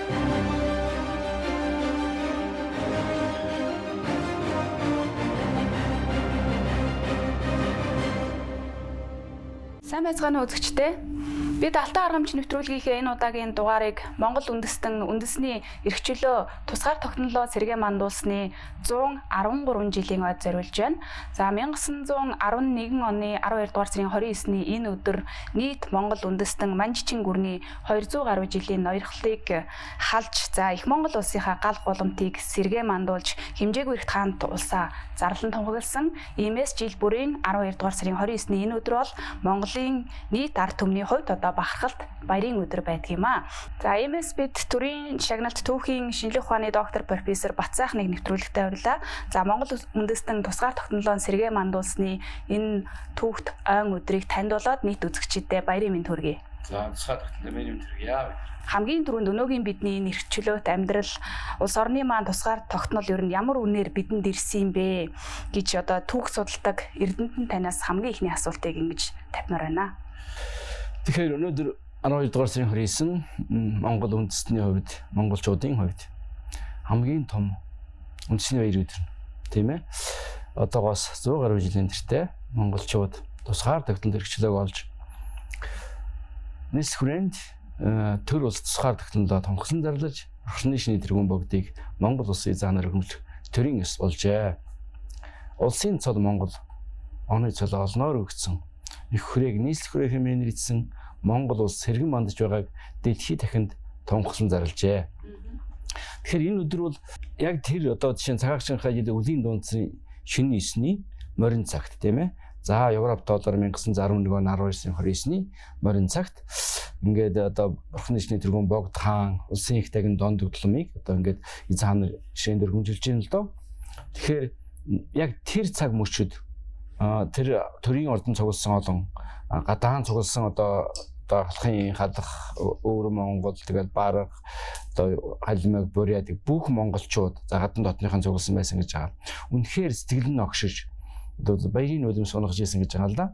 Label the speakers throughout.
Speaker 1: Сайн байцгаана уу үзэгчдээ. Бид Алтан аргамч нэвтрүүлгийнхээ энэ удаагийн дугаарыг Монгол үндэсний эрхчлөө тусгаар тогтнолоо сэргээ мандуулсны 113 жилийн ойд зориулж байна. За 1911 оны 12 дугаар сарын 29-ний энэ өдөр нийт Монгол үндэстэн Манжичин гүрний 200 гаруй жилийн ноёрхлыг халж их Монгол улсынхаа гал голомтыг сэргээ мандуулж хэмжээгүй эрхт хаант улсаа зарлан тунхагласан. Иймээс жил бүрийн 12 дугаар сарын 29-ний энэ өдөр бол Монголын нийт ард түмний хувьд бахархалт баярын өдөр байдаг юм аа. За иймээс бид төрийн шагналт түүхийн шинжлэх ухааны доктор профессор Батсайхныг нэвтрүүлэгтээ урьлаа. За Монгол үндэстэн тусгаар тогтнолоо сэргээ мандуулсны энэ түүхт ойн өдрийг таньдуулаад нийт үзэгчдэд баярын мэнд хүргэе.
Speaker 2: За тусгаар тогтнолоо баярын мэнд хүргэе.
Speaker 1: Хамгийн түрүүнд өнөөгийн бидний эрх чөлөөт амьдрал улс орны маань тусгаар тогтнол ер нь ямар үнээр бидэнд ирсэн юм бэ гэж түүх судалдаг Эрдэнэтэн танаас хамгийн ихний асуултыг ингэж тавьмаар байна.
Speaker 2: Тэгэхээр өнөөдөр 12 дугаар сарын 29 Монгол үндэстний хувьд, монголчуудын хувьд хамгийн том үндэсний баяр өдөр тийм ээ. Одоогоос 100 гаруй жилийн тэртээ монголчууд тусгаар тогтнол эрхчлөөг олж нийс хүрээнд төр улс тусгаар тогтнолоо тунхаглан зарлаж орчны шинэ тэргуун богдыг Монгол улсын заанаар хөндлөх төрийн ёс болжээ. Улсын цол Монгол оны цол олноор өгсөн их хүрээг нийслэх хүрээ хэмээн ирсэн Монгол улс сэргэн мандаж байгааг дэлхийд дахинд тунхаглан зарлжээ. Тэгэхээр энэ өдөр бол яг тэр жишээ нь цагаагчийнхаа жилийн үлийн дундсны шинэ 9-ний морин цагт тийм ээ. За Европ доллар 1911 он 12 сарын 29-ний морин цагт ингээд Бурхны шинэ тэргуун богд хаан улсын их тагин дондогдломыг ингээд эзэн хаан шин дөргөмжилж байна л доо. Тэгэхээр яг тэр цаг мөчид тэр төрийн ордон цугласан олон гадаан цугласан халахын халах өвөр Монгол тэгэл бараг халимаг бурядаг бүх монголчууд гадна дотныхан цугласан байсан гэж байгаа. Үнэхээр сэтгэл нь огшиж баярын үлэм сунагж ийсэн гэж байгаа л да.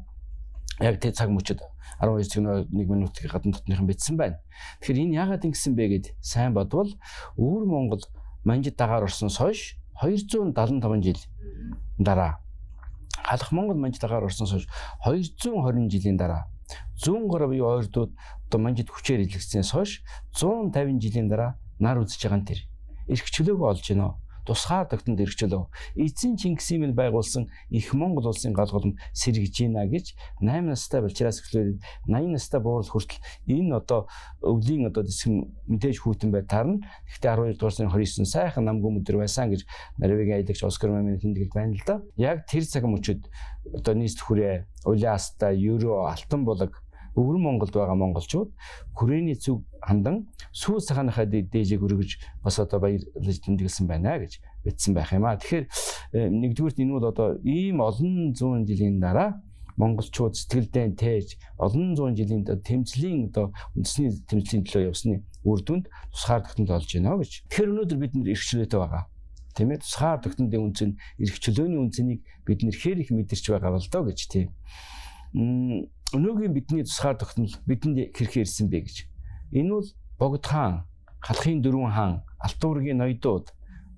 Speaker 2: Яг тэр цаг мөчид 12 цагийн 1 минутыг гадна дотныхан бичсэн байна. Тэгэхээр энэ яагаад ингэсэн бэ гэд сайн бодвол өвөр Монгол манжид дагаар орсноос хойш 275 жил дараа халах Монгол манжид дагаар орсноос хойш 220 жилийн дараа зүүн гараа буюу ойрдууд манжид хүчээр илгэснээс хойш 150 жилийн дараа нар үзэж байгаа нь тэр эрх чөлөөгөө олж гинэ. Тусгаар тогтнолд эрх чөлөө эзэн Чингисийн минь байгуулсан их Монгол улсын гал голомт сэргэж гинэ гэж 8 настай болчраас эхлээд 80 настай буурал хүртэл энэ өвлийн дэсгэн мэдээж хүйтэн бай таарна. Гэхдээ 12 дугаар сарын 29 сайхан намгүй өдөр байсан гэж Норвегийн аялагч Оскар Мамин тэмдэглэж байна л да. Яг тэр цаг мөчид нийс хүрээ улаастай Евро алтан булаг өвөр Монголд байгаа монголчууд хүрээний зүг хандан сүү цагааныхаа дээжийг өргөж бас баярлаж тэмдэглэсэн байна гэж бичсэн байх юм аа. Тэгэхээр нэгдүгürt энэ бол ийм олон зуун жилийн дараа монголчууд сэтгэлдээ тээж олон зуун жилийн тэмцлийн үндэсний тэмцлийн төлөө явсны үр дүнд тусгаар тогтнол олж байна гэж. Тэгэхээр өнөөдөр бид нэр эрх чөлөөтэй байгаа. Тийм ээ, тусгаар тогтнолын үнц нь эрх чөлөөний үнцнийг бид нэр хээр их мэдэрч байгаа бол доо гэж тийм. Өнөөгийн бидний тусгаар тогтнол бидэнд хэрхэн ирсэн бэ гэж. Энэ бол богд хаан, халахын дөрвөн хаан, Алтан уургийн ноёдууд,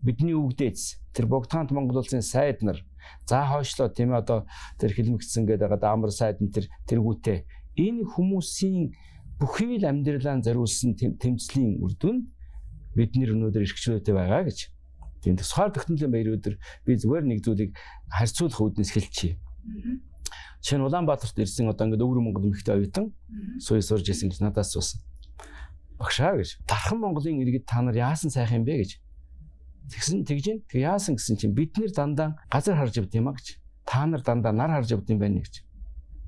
Speaker 2: бидний өвгдөөц, тэр богд хаант Монгол улсын сайд нар, за хойшлоо тийм ээ тэр хэлмэгдсэн гэдэг амар сайд нь тэргүүтээ энэ хүмүүсийн бүхий л амьдралаа зориулсан тэмцлийн үр дүнд бид нэр өнөөдөр эрх чөлөөтэй байгаа гэж. Тийм тусгаар тогтнолын баяр өдөр би зүгээр нэг зүйлийг харьцуулах үүднээс хэлчихье. Жишээ нь Улаанбаатарт ирсэн ингээд өвөр Монгол эмэгтэй оюутан сууж сурж ирсэн гэж надаас суусан. Багшаа гэж. Дархан Монголын иргэд та нар яасан сайхан юм бэ гэж. Тэгсэн тэгж яасан гэсэн чинь бид нэр дандаа газар харж явд юм а гэж. Та нар дандаа нар харж явд юм байна гэж.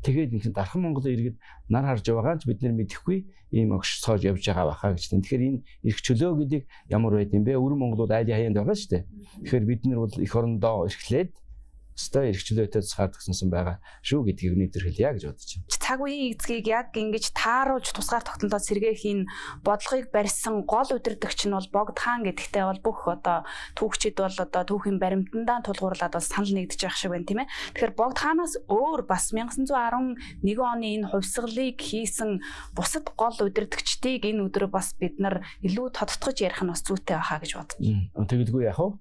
Speaker 2: Тэгээд энэ Дархан Монголын иргэд нар харж байгаагаа ч бид нэр мэдэхгүй ийм огшцоож явж байгаа байхаа гэж. Тэгэхээр энэ эрх чөлөө гэдэг ямар байд юм бэ? Өвөр Монголууд айлын хаяанд байгаа шүү дээ. Тэгэхээр бид нар бол эх орондоо эрхлээд өстой эрхчлөөтэй тусгаар төгсөнсөн байгаа шүү гэдгийг өнөөдөр хэлье гэж бодож байна.
Speaker 1: Цаг үеийн эцгийг яг ингэж тааруулж тусгаар тогтнолоо сэргээх энэ бодлогыг барьсан гол удирдагч нь бол Богд хаан гэдэгтэй бол бүх одоо түүхчид бол одоо түүхийн баримтандаа тулгуурлаад бас санал нэгдэж байх шиг байна тийм ээ. Тэгэхээр Богд хаанаас өөр бас 1911 оны энэ хувьсгалыг хийсэн бусад гол удирдагчдыг энэ өдөр бас бид нар илүү тодтогч ярих нь бас зүйтэй байхаа гэж бодож байна.
Speaker 2: Тэгдэггүй яах вэ?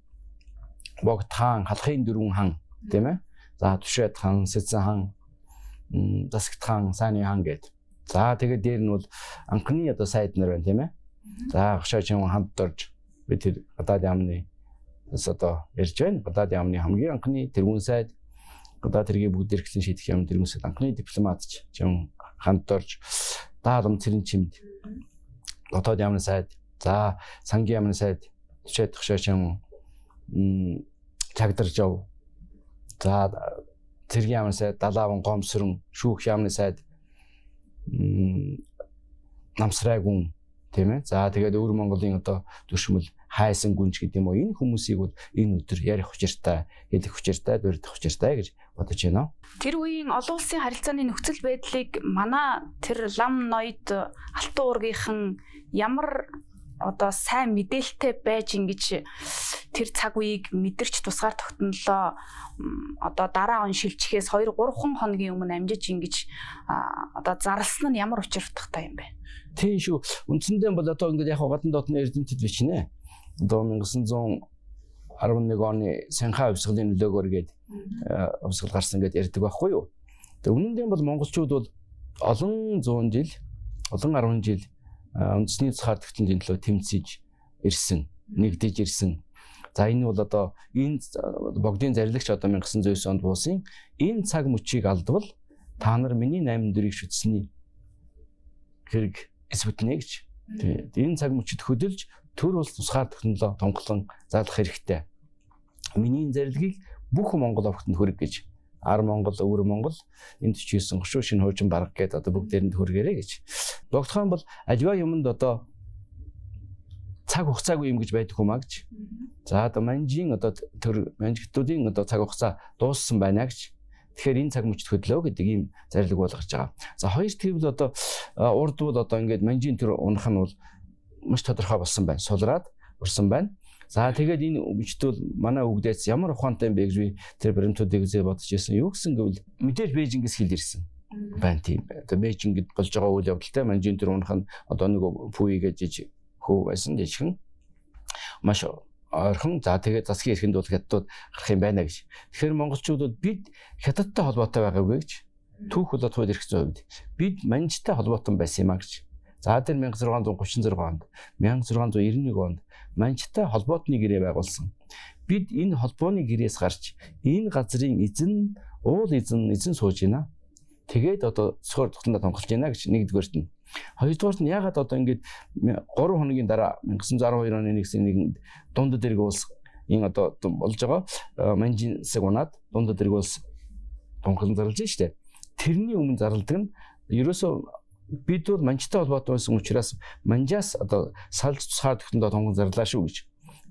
Speaker 2: Богд хаан, халахын дөрвөн хаан тийм ээ. За Түшээд хаан, Сэцэн хаан, Засагт хаан, Сайны хаан гэдэг. За тэгээд дээр нь бол анхны одоо сайд нар байна тийм ээ. За Хошоочин хамт орж бид тэр гадаад яамны одоо ярьж байна. Гадаад яамны хамгийн анхны тэргүүн сайд гадаад тэргийг бүгд эрхлэн шийдэх юм тэргүүн сайд анхны дипломатч юм хамт орж даалам цэрэн чимд гадаад яамны сайд. За сангийн яамны сайд Түшээд Хошоочин Чагдарж яв. За Цэргийн яамны сайд Далааван Гомсрон Шүүх яамны сайд Намсрай гүн тийм ээ. За тэгээд өвөр Монголын одоо дүршмэл хайсан гүнж гэдэг юм уу энэ хүмүүсийг бол энэ өдөр ярих учиртай, хэлэх учиртай, дурдах учиртай гэж бодож байна.
Speaker 1: Тэр үеийн олон улсын харилцааны нөхцөл байдлыг манай тэр лам ноёд алтан уургийнхан ямар одоо сайн мэдээлэлтэй байж ингэж тэр цаг үеийг мэдэрч тусгаар тогтнолоо одоо дараа он шилжихээс 2-3 хоногийн өмнө амжиж ингэж одоо зарласан нь ямар учир утгатай юм бэ?
Speaker 2: Тийм шүү. Үндсэндээ бол одоо ингэж яг гадны дотны эрдэмтэд бичнэ. Одоо 1911 оны Санхай хувьсгалын нөлөөгөөр гээд хувьсгал гарсан гэдээ ярьдаг байхгүй юу? Тэгээ үнэн дээр бол монголчууд бол олон 100 жил, олон 10 жил үндэсний цахаар тогтнолын төлөө тэмцэж ирсэн, нэгдэж ирсэн. За энэ бол одоо энэ богдын зарлагч одоо 1909 онд буусан энэ цаг мөчийг алдвал та нар миний 8 дөрийг шүтсэний хэрэг эсвэтнэ гэж. Тэгээд энэ цаг мөчид хөдөлж төр улс тусгаар тогтнолоо тунгалан задлах хэрэгтэй. Миний зарлагийг бүх Монгол овогтод хүргэх гэж. Ар Монгол, Өвөр Монгол, энд 49 гошуу шинэ хуучин барах гээд одоо бүгдээрэнд хүргээрэй гэж. Богд хаан бол аливаа юмд одоо цаг хугацаагүй юм гэж байдаг юм а гэж. За одоо манжийн одоо төр манжигтуудын одоо цаг хугацаа дууссан байна гэж. Тэгэхээр энэ цаг мөчд хөдлөө гэдэг ийм зарлиг болгож байгаа. За хоёр тэгвэл одоо урд бол одоо ингээд манжийн төр унах нь бол маш тодорхой болсон байна. Сулраад урсан байна. За тэгээд энэ мөчтөл манай үгдээс ямар ухаантай юм бэ гэж би тэр баримтуудыг үзээ бодож ирсэн. Юу гэсэн гэвэл мэдээж Бээжингээс хэл ирсэн. Байна тийм. Одоо Бээжингэд болж байгаа үйл явдалтай манжийн төр унах нь одоо нэг пүү гэж хөө байсан жижигхэн. Маш ойрхон. За тэгээд засгийн эрхэнд бол хятадууд гарах юм байна гэж. Тэгэхээр монголчуудад бид хятадтай холбоотой байгаагүй гэж. Түүх болоод хууль эрх зүйн хувьд бид манжтай холбоотой байсан юм а гэж. За тэр 1636 онд 1691 онд манжтай холбоотны гэрээ байгуулсан. Бид энэ холбооны гэрээс гарч энэ газрын эзэн уул эзэн сууж байна. Тэгээд одоо цохор тогтноо тонголж байна гэж нэгдүгээрт нь. Хоёрдугаарт нь ягаад одоо ингэж 3 хоногийн дараа 1912 оны 1-нд дунд дэрэг улс энэ одоо болж байгаа манжин сэг унаад дунд дэрэг улс тунгалан зарлж штэ. Тэрний өмнө зарладаг нь ерөөсөө бид бол манжтай холбоотой байсан учраас манжаас одоо салж тусгаар тогтнолоо тонгон зарлаа шүү гэж.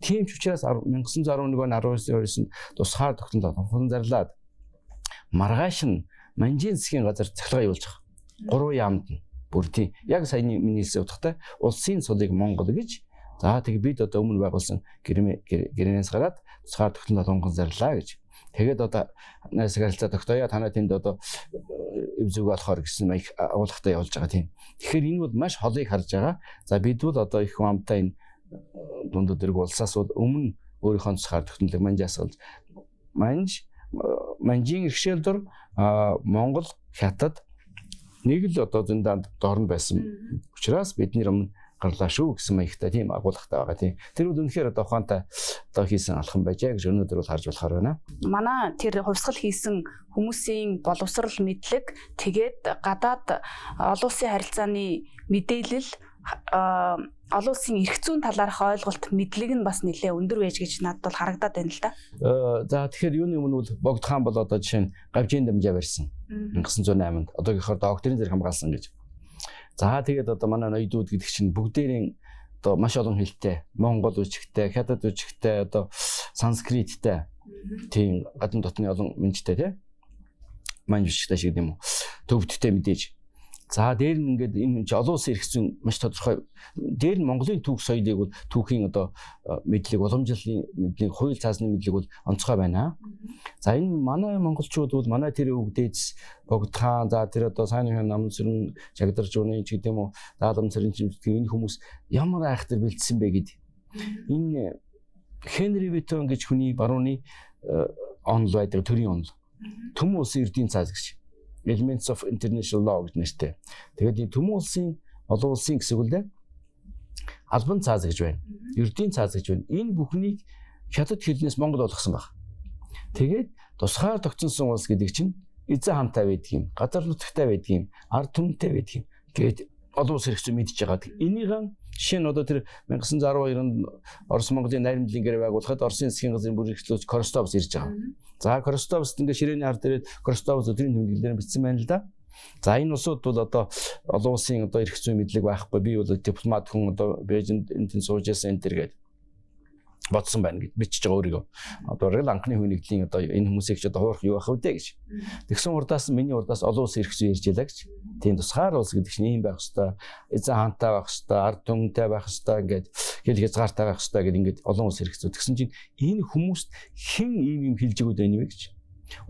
Speaker 2: Тийм ч учраас 1911 оны 19-нд тусгаар тогтнолоо тонгон зарлаад маргааш нь манжийн засгийн газар цахилгаан явуулж байгаа. 3 яамд нь бүр тийм. Яг саяны миний хэлсэн утгатай улсын цолыг Монгол гэж. За тэг бид одоо өмнө байгуулсан гэрээнээс гараад тусгаар тогтнолоо тонгон зарлаа гэж. Тэгээд одоо найс харилцаа тогтоё. Танай тэнд одоо эвзэг болохоор гэсэн маягт агуулгатай явуулж байгаа тийм. Тэгэхээр энэ бол маш холыг харж байгаа. За бид бол одоо их хамтаа энэ дунд дэрэг улсаас өмнө өөрийнхөө тусгаар тогтнолыг манжаас олж манжийн иргэшээлдор Монгол, Хятад нэг л одоо зөндөнд доорн байсан учраас бидний өмнө гарлаа шүү гэсэн маягтай тийм агуулгатай байгаа тийм. Тэр үл үнэхээр одоо ухаантай одоо хийсэн алхам байжээ гэж өнөөдөр бол харж болохоор байна.
Speaker 1: Манай тэр хувьсгал хийсэн хүмүүсийн боловсрал мэдлэг тэгээд гадаад олон улсын харилцааны мэдээлэл олон улсын эрх зүйн талаарх ойлголт мэдлэг нь бас нэлээ өндөр байж гэж надад бол харагдаад байна л да.
Speaker 2: За тэгэхээр юуны өмнө бол Богд хаан бол одоо жишээ нь Гавжийн дамжаа барьсан 1908-нд одоогийнхоор докторийн зэрэг хамгаалсан гэж. За тэгээд одоо манай ноёдууд гэдэг чинь бүгдээрийн одоо маш олон хэлтэй, монгол үжигтэй, хятад үжигтэй, одоо санскриттэй Тийм гадны дотны олон мэнжтэй тий. Маань бишгтэй шиг юм уу. Төвдтэй мэдээж. За дээр нь ингээд энэ олон улсын эрх зүйн маш тодорхой. Дээр нь Монголын түүх соёлыг бол түүхийн одоо мэдлэг, уламжлалын мэдлэг, хууль цаасны мэдлэг бол онцгой байна. За энэ манай монголчууд бол манай тэр өвгдөөс Богдхан за тэр одоо сайн хүн намсрын чагдарч өнөө ч гэдэг юм уу даалгаврын чимдэг энэ хүмүүс ямар айхтар бэлдсэн бэ гэд. Энэ Хенри Витон гэж хүний барууны онол байдаг төрийн онол. Төмөн улсын эрдийн цаас гэж. Elements of International Law гэж нэртэй. Тэгээд энэ төмөн улсын олон улсын гэсэн үг л дээ. Албан цаас гэж байна. Эрдийн цаас гэж байна. Энэ бүхнийг хятад хэлнээс монгол болгосон баг. Тэгээд тусгаар тогтсон улс гэдэг чинь эзэн хамтаа байдаг юм. Газар нутагтай байдаг юм. Ард түмэнтэй байдаг юм. Тэгээд олон улс хэрэгцээ мэдж байгаа. Энийг жишээ нь одоо тэр 1912 онд Орос Монголын найрамдлын гэрээ байгуулахад Оросын засгийн газрын бүр эрхлүүлж Коростовс ирж байгаа. За Коростовс ингээ ширээний хар дээрээ Коростовс өдрийн тэмдэглэлээр бичсэн байна л да. За энэ улсууд бол одоо олон улсын одоо эрх зүйн мэдлэг байхгүй. Би бол дипломат хүн одоо Бээжинд энэ сууж яасан энэ төр гэдэг бодсон байна гэж бичиж байгаа өөрийгөө. Одоо рэл анхны хүнэгдлийн одоо энэ хүмүүсийг ч одоо хуурах юу ах вэ гэж. Тэгсэн урдаас миний урдаас олон улсын эрх зүй ярьж ялаа гэж. Тийм тусгаар улс гэдэг чинь ийм байх хэвээр, эзэн хаантай байх хэвээр, ард түмэнтэй байх хэвээр ингээд хэл хязгаартай байх хэвээр гэдэг ингээд олон улс эрх зүй. Тэгсэн чинь энэ хүмүүст хэн ийм хэлж өгöd байна вэ гэж.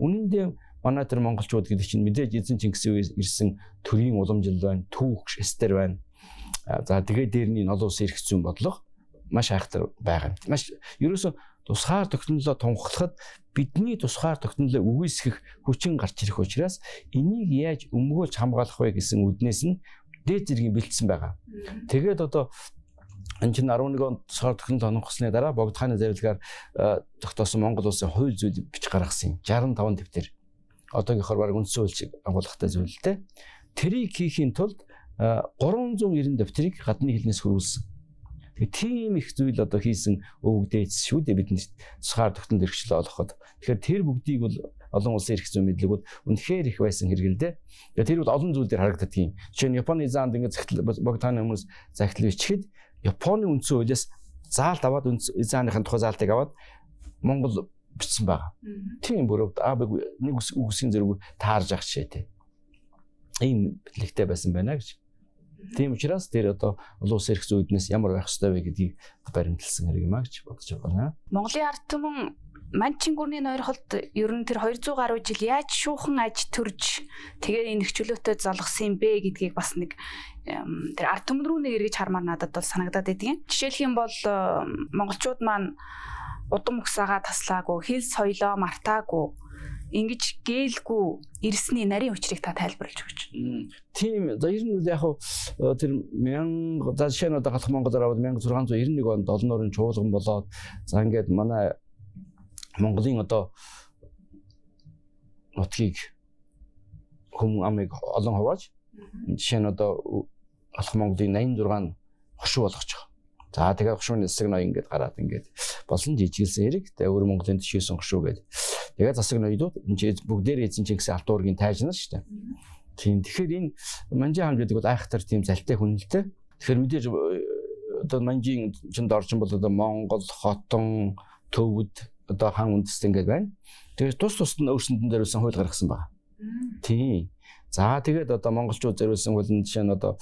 Speaker 2: Үнэн дээр манай тэр монголчууд гэдэг чинь мэдээж эзэн Чингисийн үеэс ирсэн төрийн уламжлал байна, түүх эстер байна. За тэгээд дээр нь олон улсын эрх зүйн бодлого маш хайхтар байгаа юм. Маш ерөөсө тусгаар тогтнолоо тунхаглахад бидний тусгаар тогтнолоо үгүйсгэх хүчин гарч ирэх учраас энийг яаж өмгөөлж хамгаалах вэ гэсэн үднээс нь дээд зэргийн бэлдсэн байгаа. Тэгээд одоо энэ чинь 11 онд тусгаар тогтнол тунхагласны дараа Богд хааны зорилгоор тогтоосон Монгол улсын хууль зүйл бич гаргасан юм. 65 дэвтэр. Одоогийнхоор баг үндсэн хуулийг агуулгатай зүйлтэй. Тэрийг хийхийн тулд 390 дэвтрийг гадны хэлнээс хөрвүүлсэн. Тэгээ тийм их зүйл одоо хийсэн өвгдөөс шүү дээ бидний тусгаар тогтнол эрхчлээ олоход. Тэгэхээр тэр бүгдийг бол олон улсын эрх зүйн мэдлэг бол үнэхээр их байсан хэрэг л дээ. Тэгээ тэр бол олон зүйл дээр харагддаг юм. Жишээ нь Японы заанд ингээд Богданы хүмүүс захидал бичихэд Японы үндсэн хуулиас заалт аваад зааныхын тухай заалтыг аваад Монгол бичсэн байгаа. Тийм бүрөд нэг үгсийн зэрэг таарж ах жишээтэй. Ийм бэлэгтэй байсан байна гэж. Тийм учраас тэр одоо олон улсын эрх зүйднээс ямар байх ёстой вэ гэдгийг баримталсан хэрэг юм а гэж бодож байна.
Speaker 1: Монголын ард түмэн Манчин гүрний нойрхолд ер нь тэр 200 гаруй жил яаж шуухан аж төрж тэгээ энэ хчлөөтэй залгасан юм бэ гэдгийг бас нэг тэр ард түмэн рүү нэг эргэж хармаар надад бол санагдаад байдгийн. Жишээлх юм бол монголчууд маань удам угсаага таслаагүй, хэл соёлоо мартаагүй, ингэж гэлгүй ирсний нарийн учрыг та тайлбарлаж өгч.
Speaker 2: Тийм. За ер нь яг тэр 1000 за жишээ нь одоо галах Монголоор аваад 1691 онд олон орны чуулган болоод за ингээд манай Монголын одоо нутгийг хүм амыг олон хувааж жишээ нь одоо галах Монголын 86 хошуу болгож байгаа. За тэгээ хошууны засаг ноён ингээд гараад ингээд болсон жижиглсэн хэрэг. Тэгээ өөр Монголын төшөөсөн хошуу гэдэг. Тэгээ засаг ноёдууд энэ бүгдээр эзэн Чингисийн алт уургийн тайжнаар шүү дээ. Тийм. Тэгэхээр энэ Манжин хаан гэдэг бол айхтар тийм залтай хүн л дээ. Тэгэхээр мэдээж одоо Манжин чинд орчин бол одоо Монгол, Хотон, Төвөд одоо хаан үндэстэн гэдэг байна. Тэгээд тус тусад нь өөрсөндөн зориулсан хууль гаргасан байна. Тийм. За тэгээд одоо монголчууд зориулсан хууль нь жишээ нь одоо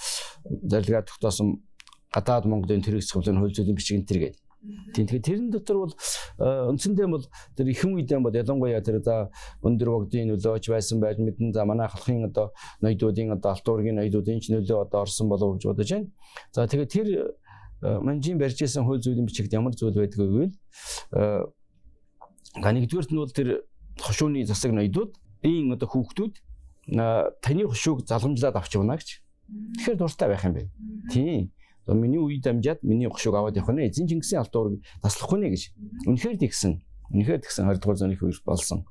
Speaker 2: зорилгоор тогтоосон гадаад Монголын төрийн хэсгийн хууль зүйн бичиг энэ гэдэг. Тийм. Тэгэхээр тэрэн дотор бол үндсэндээ бол тэр ихэн үедээ бол ялангуяа тэр за өндөр богдын нөлөөч байсан байж мэдэн за манай халахын одоо ноёдуудын одоо алт уургийн ноёдуудын ч нөлөө одоо орсон болов гэж бодож байна. За тэгээд тэр Манжин барьж ирсэн хууль зүйн бичигт ямар зүйл байдгийг гэвэл нэгдүгээрт нь бол тэр хошууны засаг ноёдууд ийм одоо хүүхдүүд таны хошууг залгамжлаад авч явна гэж. Тэгэхээр дуртай байх юм бэ. Тийм. Миний үед амжаад миний хошууг аваад явах нь эзэн Чингисийн алт уурыг таслах хүнэ гэж. Үнэхээр тэгсэн 20 дугаар зууны үеэр болсон.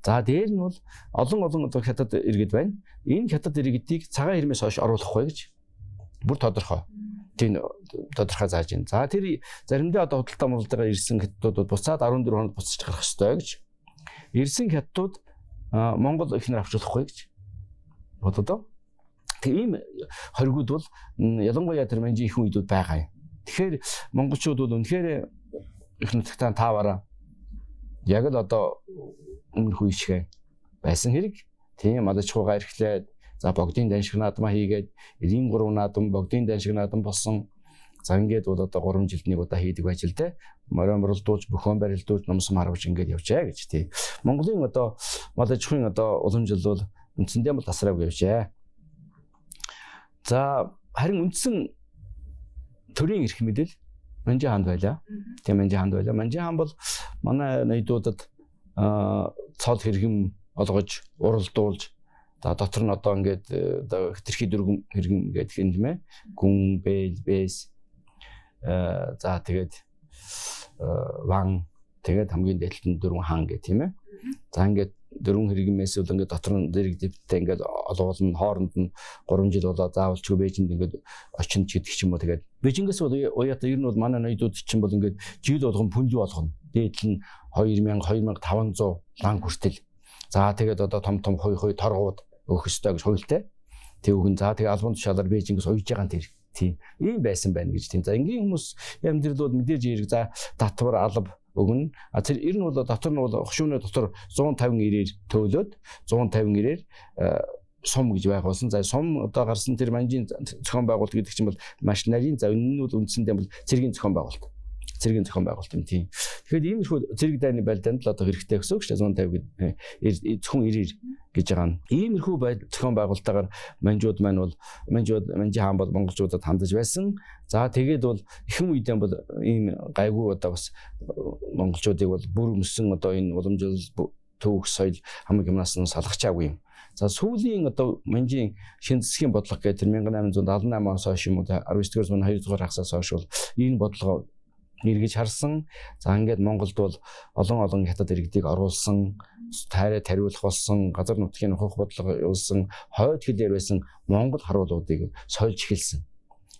Speaker 2: За дээр нь бол олон одоо хятад иргэд байна. Энэ хятад иргэдийг цагаан хэрмээс хойш оруулахгүй гэж бүр тодорхой. Тийм тодорхой зааж байна. За тэр заримдаа одоо худалдаа муралдаагаар ирсэн хятадууд буцаад 14 хоног буцаж гарах ёстой гэж. Ирсэн хятадууд Монгол ихнэр авчруулахгүй гэж бододоо. Тийм хоригуд бол ялангуяа тэр Манжин их үедүүд байгаа юм. Тэгэхээр монголчууд бол үнэхээр их нутагтаа таавараа яг л одоо өмнөх үе шиг байсан хэрэг. Тийм мадаж чуугаа эрхлээд за богдын даншиг наадмаа хийгээд 93 наадам богдын даншиг наадам болсон. За ингээд бол одоо 3 жилд нэг удаа хийдэг байж л те. Морин мөрөлдүүлж, бөхөн барилдуулж, номсон харуулж ингээд явжээ гэж тий. Монголын одоо мадаж чуугийн одоо уламжил бол үндсэндээ бол тасраагүй явжээ. За харин үндсэн төрийн эрх мэдэл Манжи хаанд байлаа. Тийм Манжи хаанд байлаа. Манжи хаан бол манай ноёдуудад цол хэрэгэм олгож, уралдуулж за дотор нь одоо ингээд одоо хэтэрхий дөрвөн хэрэгэм гэдэг юм тийм ээ. Гүн, бэл, бэс за тэгээд ван тэгээд хамгийн дээдлэн дөрвөн хаан гэх тийм ээ. За ингээд дөрвөн хэрэгмээс бол ингээд дотор нь дэрэгдэвтэй ингээд олгуулна хооронд нь 3 жил болоо заавалчгүй Бээжинд ингээд очино ч гэдэг ч юм уу. Тэгээд Бээжингээс бол уяата ер нь бол манай ноёдууд чинь бол ингээд жил болгон пүнлүү болгоно. Дээдл нь 2500 лан хүртэл. За тэгээд одоо том хой торгууд өөх өстой гэж хуйлтай. Тэгвэл за тэгээд албан тушаалаар Бээжингээс уйж байгаа нь тэр. Тийм ийм байсан байна гэж тийм. За энгийн хүмүүс амьдрал бол мэдээж хэрэг за татвар алба өгнө. Тэр ер нь бол дотор нь бол хошууны дотор 150 ирээр төөлөөд 150 ирээр сум гэж байх болсон. За сум одоо гарсан тэр манжийн зохион байгуулалт гэдэг чинь бол маш нарийн за энэ нь бол үндсэндээ бол цэргийн зохион байгуулалт. Цэргийн зохион байгуулалт юм тийм. Тэгэхээр иймэрхүү цэрэг дайны байлдаанд л одоо хэрэгтэй гэсэн үг шүү дээ. 150 зөвхөн ирээр гэж байгаа нь. Иймэрхүү зохион байгуулалтаар манжууд маань бол манжи хаан бол монголчуудад хандаж байсан. За тэгээд бол ихэнх үедээ бол ийм гайгүй одоо бас монголчуудыг бол бүр өссөн одоо энэ уламжлал төвх соёл хамаг юмнаас нь салгачаагүй юм. За сүүлийн одоо манжийн шин засгийн бодлого гэдэг 1878-аас хойш юм уу 19-р зууны 2-р хагасаас хойш бол энэ бодлого эргэж харсан. За ингээд Монголд бол олон хятад иргэдийг оруулсан, тайраа тариулах болсон, газар нутгийн хөх бодлого явуулсан, хойд хэлээр байсан монгол харуулуудыг сольж эхэлсэн.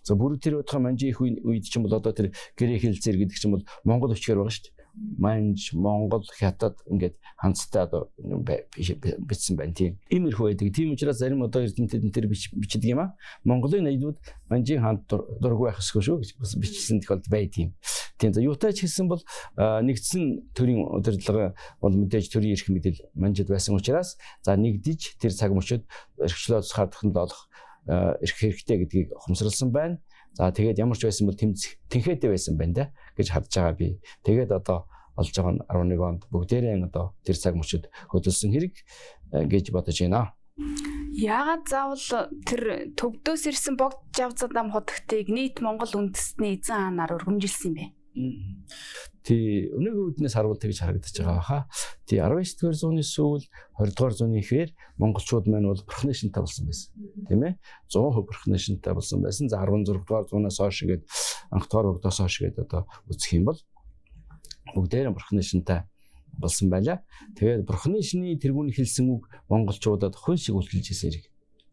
Speaker 2: За бүр тэр удаа манжи их үед чинь бол одоо тэр гэрээ хэлцээр гэдэг чинь бол монгол өчгөр байгаа шүү дээ. Манж, Монгол, Хятад ингээд ханцтай одоо бичсэн байна тийм. Иймэрхүү байдаг. Тийм учраас зарим одоо эрдэмтэд тэр бичдэг юм аа. Монголын ноёдууд манжийн хаанд дургүй байх ёсгүй шүү гэж бас бичсэн тохиолдол бай тийм. Тийм. За юутай ч хэлсэн бол нэгдсэн төрийн удирдлага бол мэдээж төрийн эрх мэдэл манжид байсан учраас за нэгдэж тэр цаг мөчид эрхчлөө тусгаар технологи олох эрх хэрэгтэй гэдгийг ухамсарласан байна. За тэгээд ямар ч байсан бол тэнхээтэй байсан байна да гэж харж байгаа би. Тэгээд одоо олж байгаа нь 11 онд бүгдээрээ одоо тэр цаг мөчид хөдөлсөн хэрэг гэж бодож байна.
Speaker 1: Яагаад заавал тэр төвдөөс ирсэн богд жавцад ам хотогтыг нийт Монгол үндэстний эзэн хаанаар өргөмжилсэн юм бэ?
Speaker 2: Тий өнөөгийн үднээс харуул тэгж харагдаж байгаа хаа. Тий 19-р зууны сүүл 20-р зууны ихэр монголчууд маань бол бурхны шинтэй болсон байсан. Тийм ээ? 100% бурхны шинтэй болсон байсан. За 16-р зуунаас хойш гээд анх дугаар богдоос хойш гээд одоо үзэх юм бол бүгдээрээ бурхны шинтэй болсон байлаа. Тэгээд бурхны шиний тэргүүн хэлсэн үг монголчуудад хүн шиг үлдэлж ирсэн хэрэг.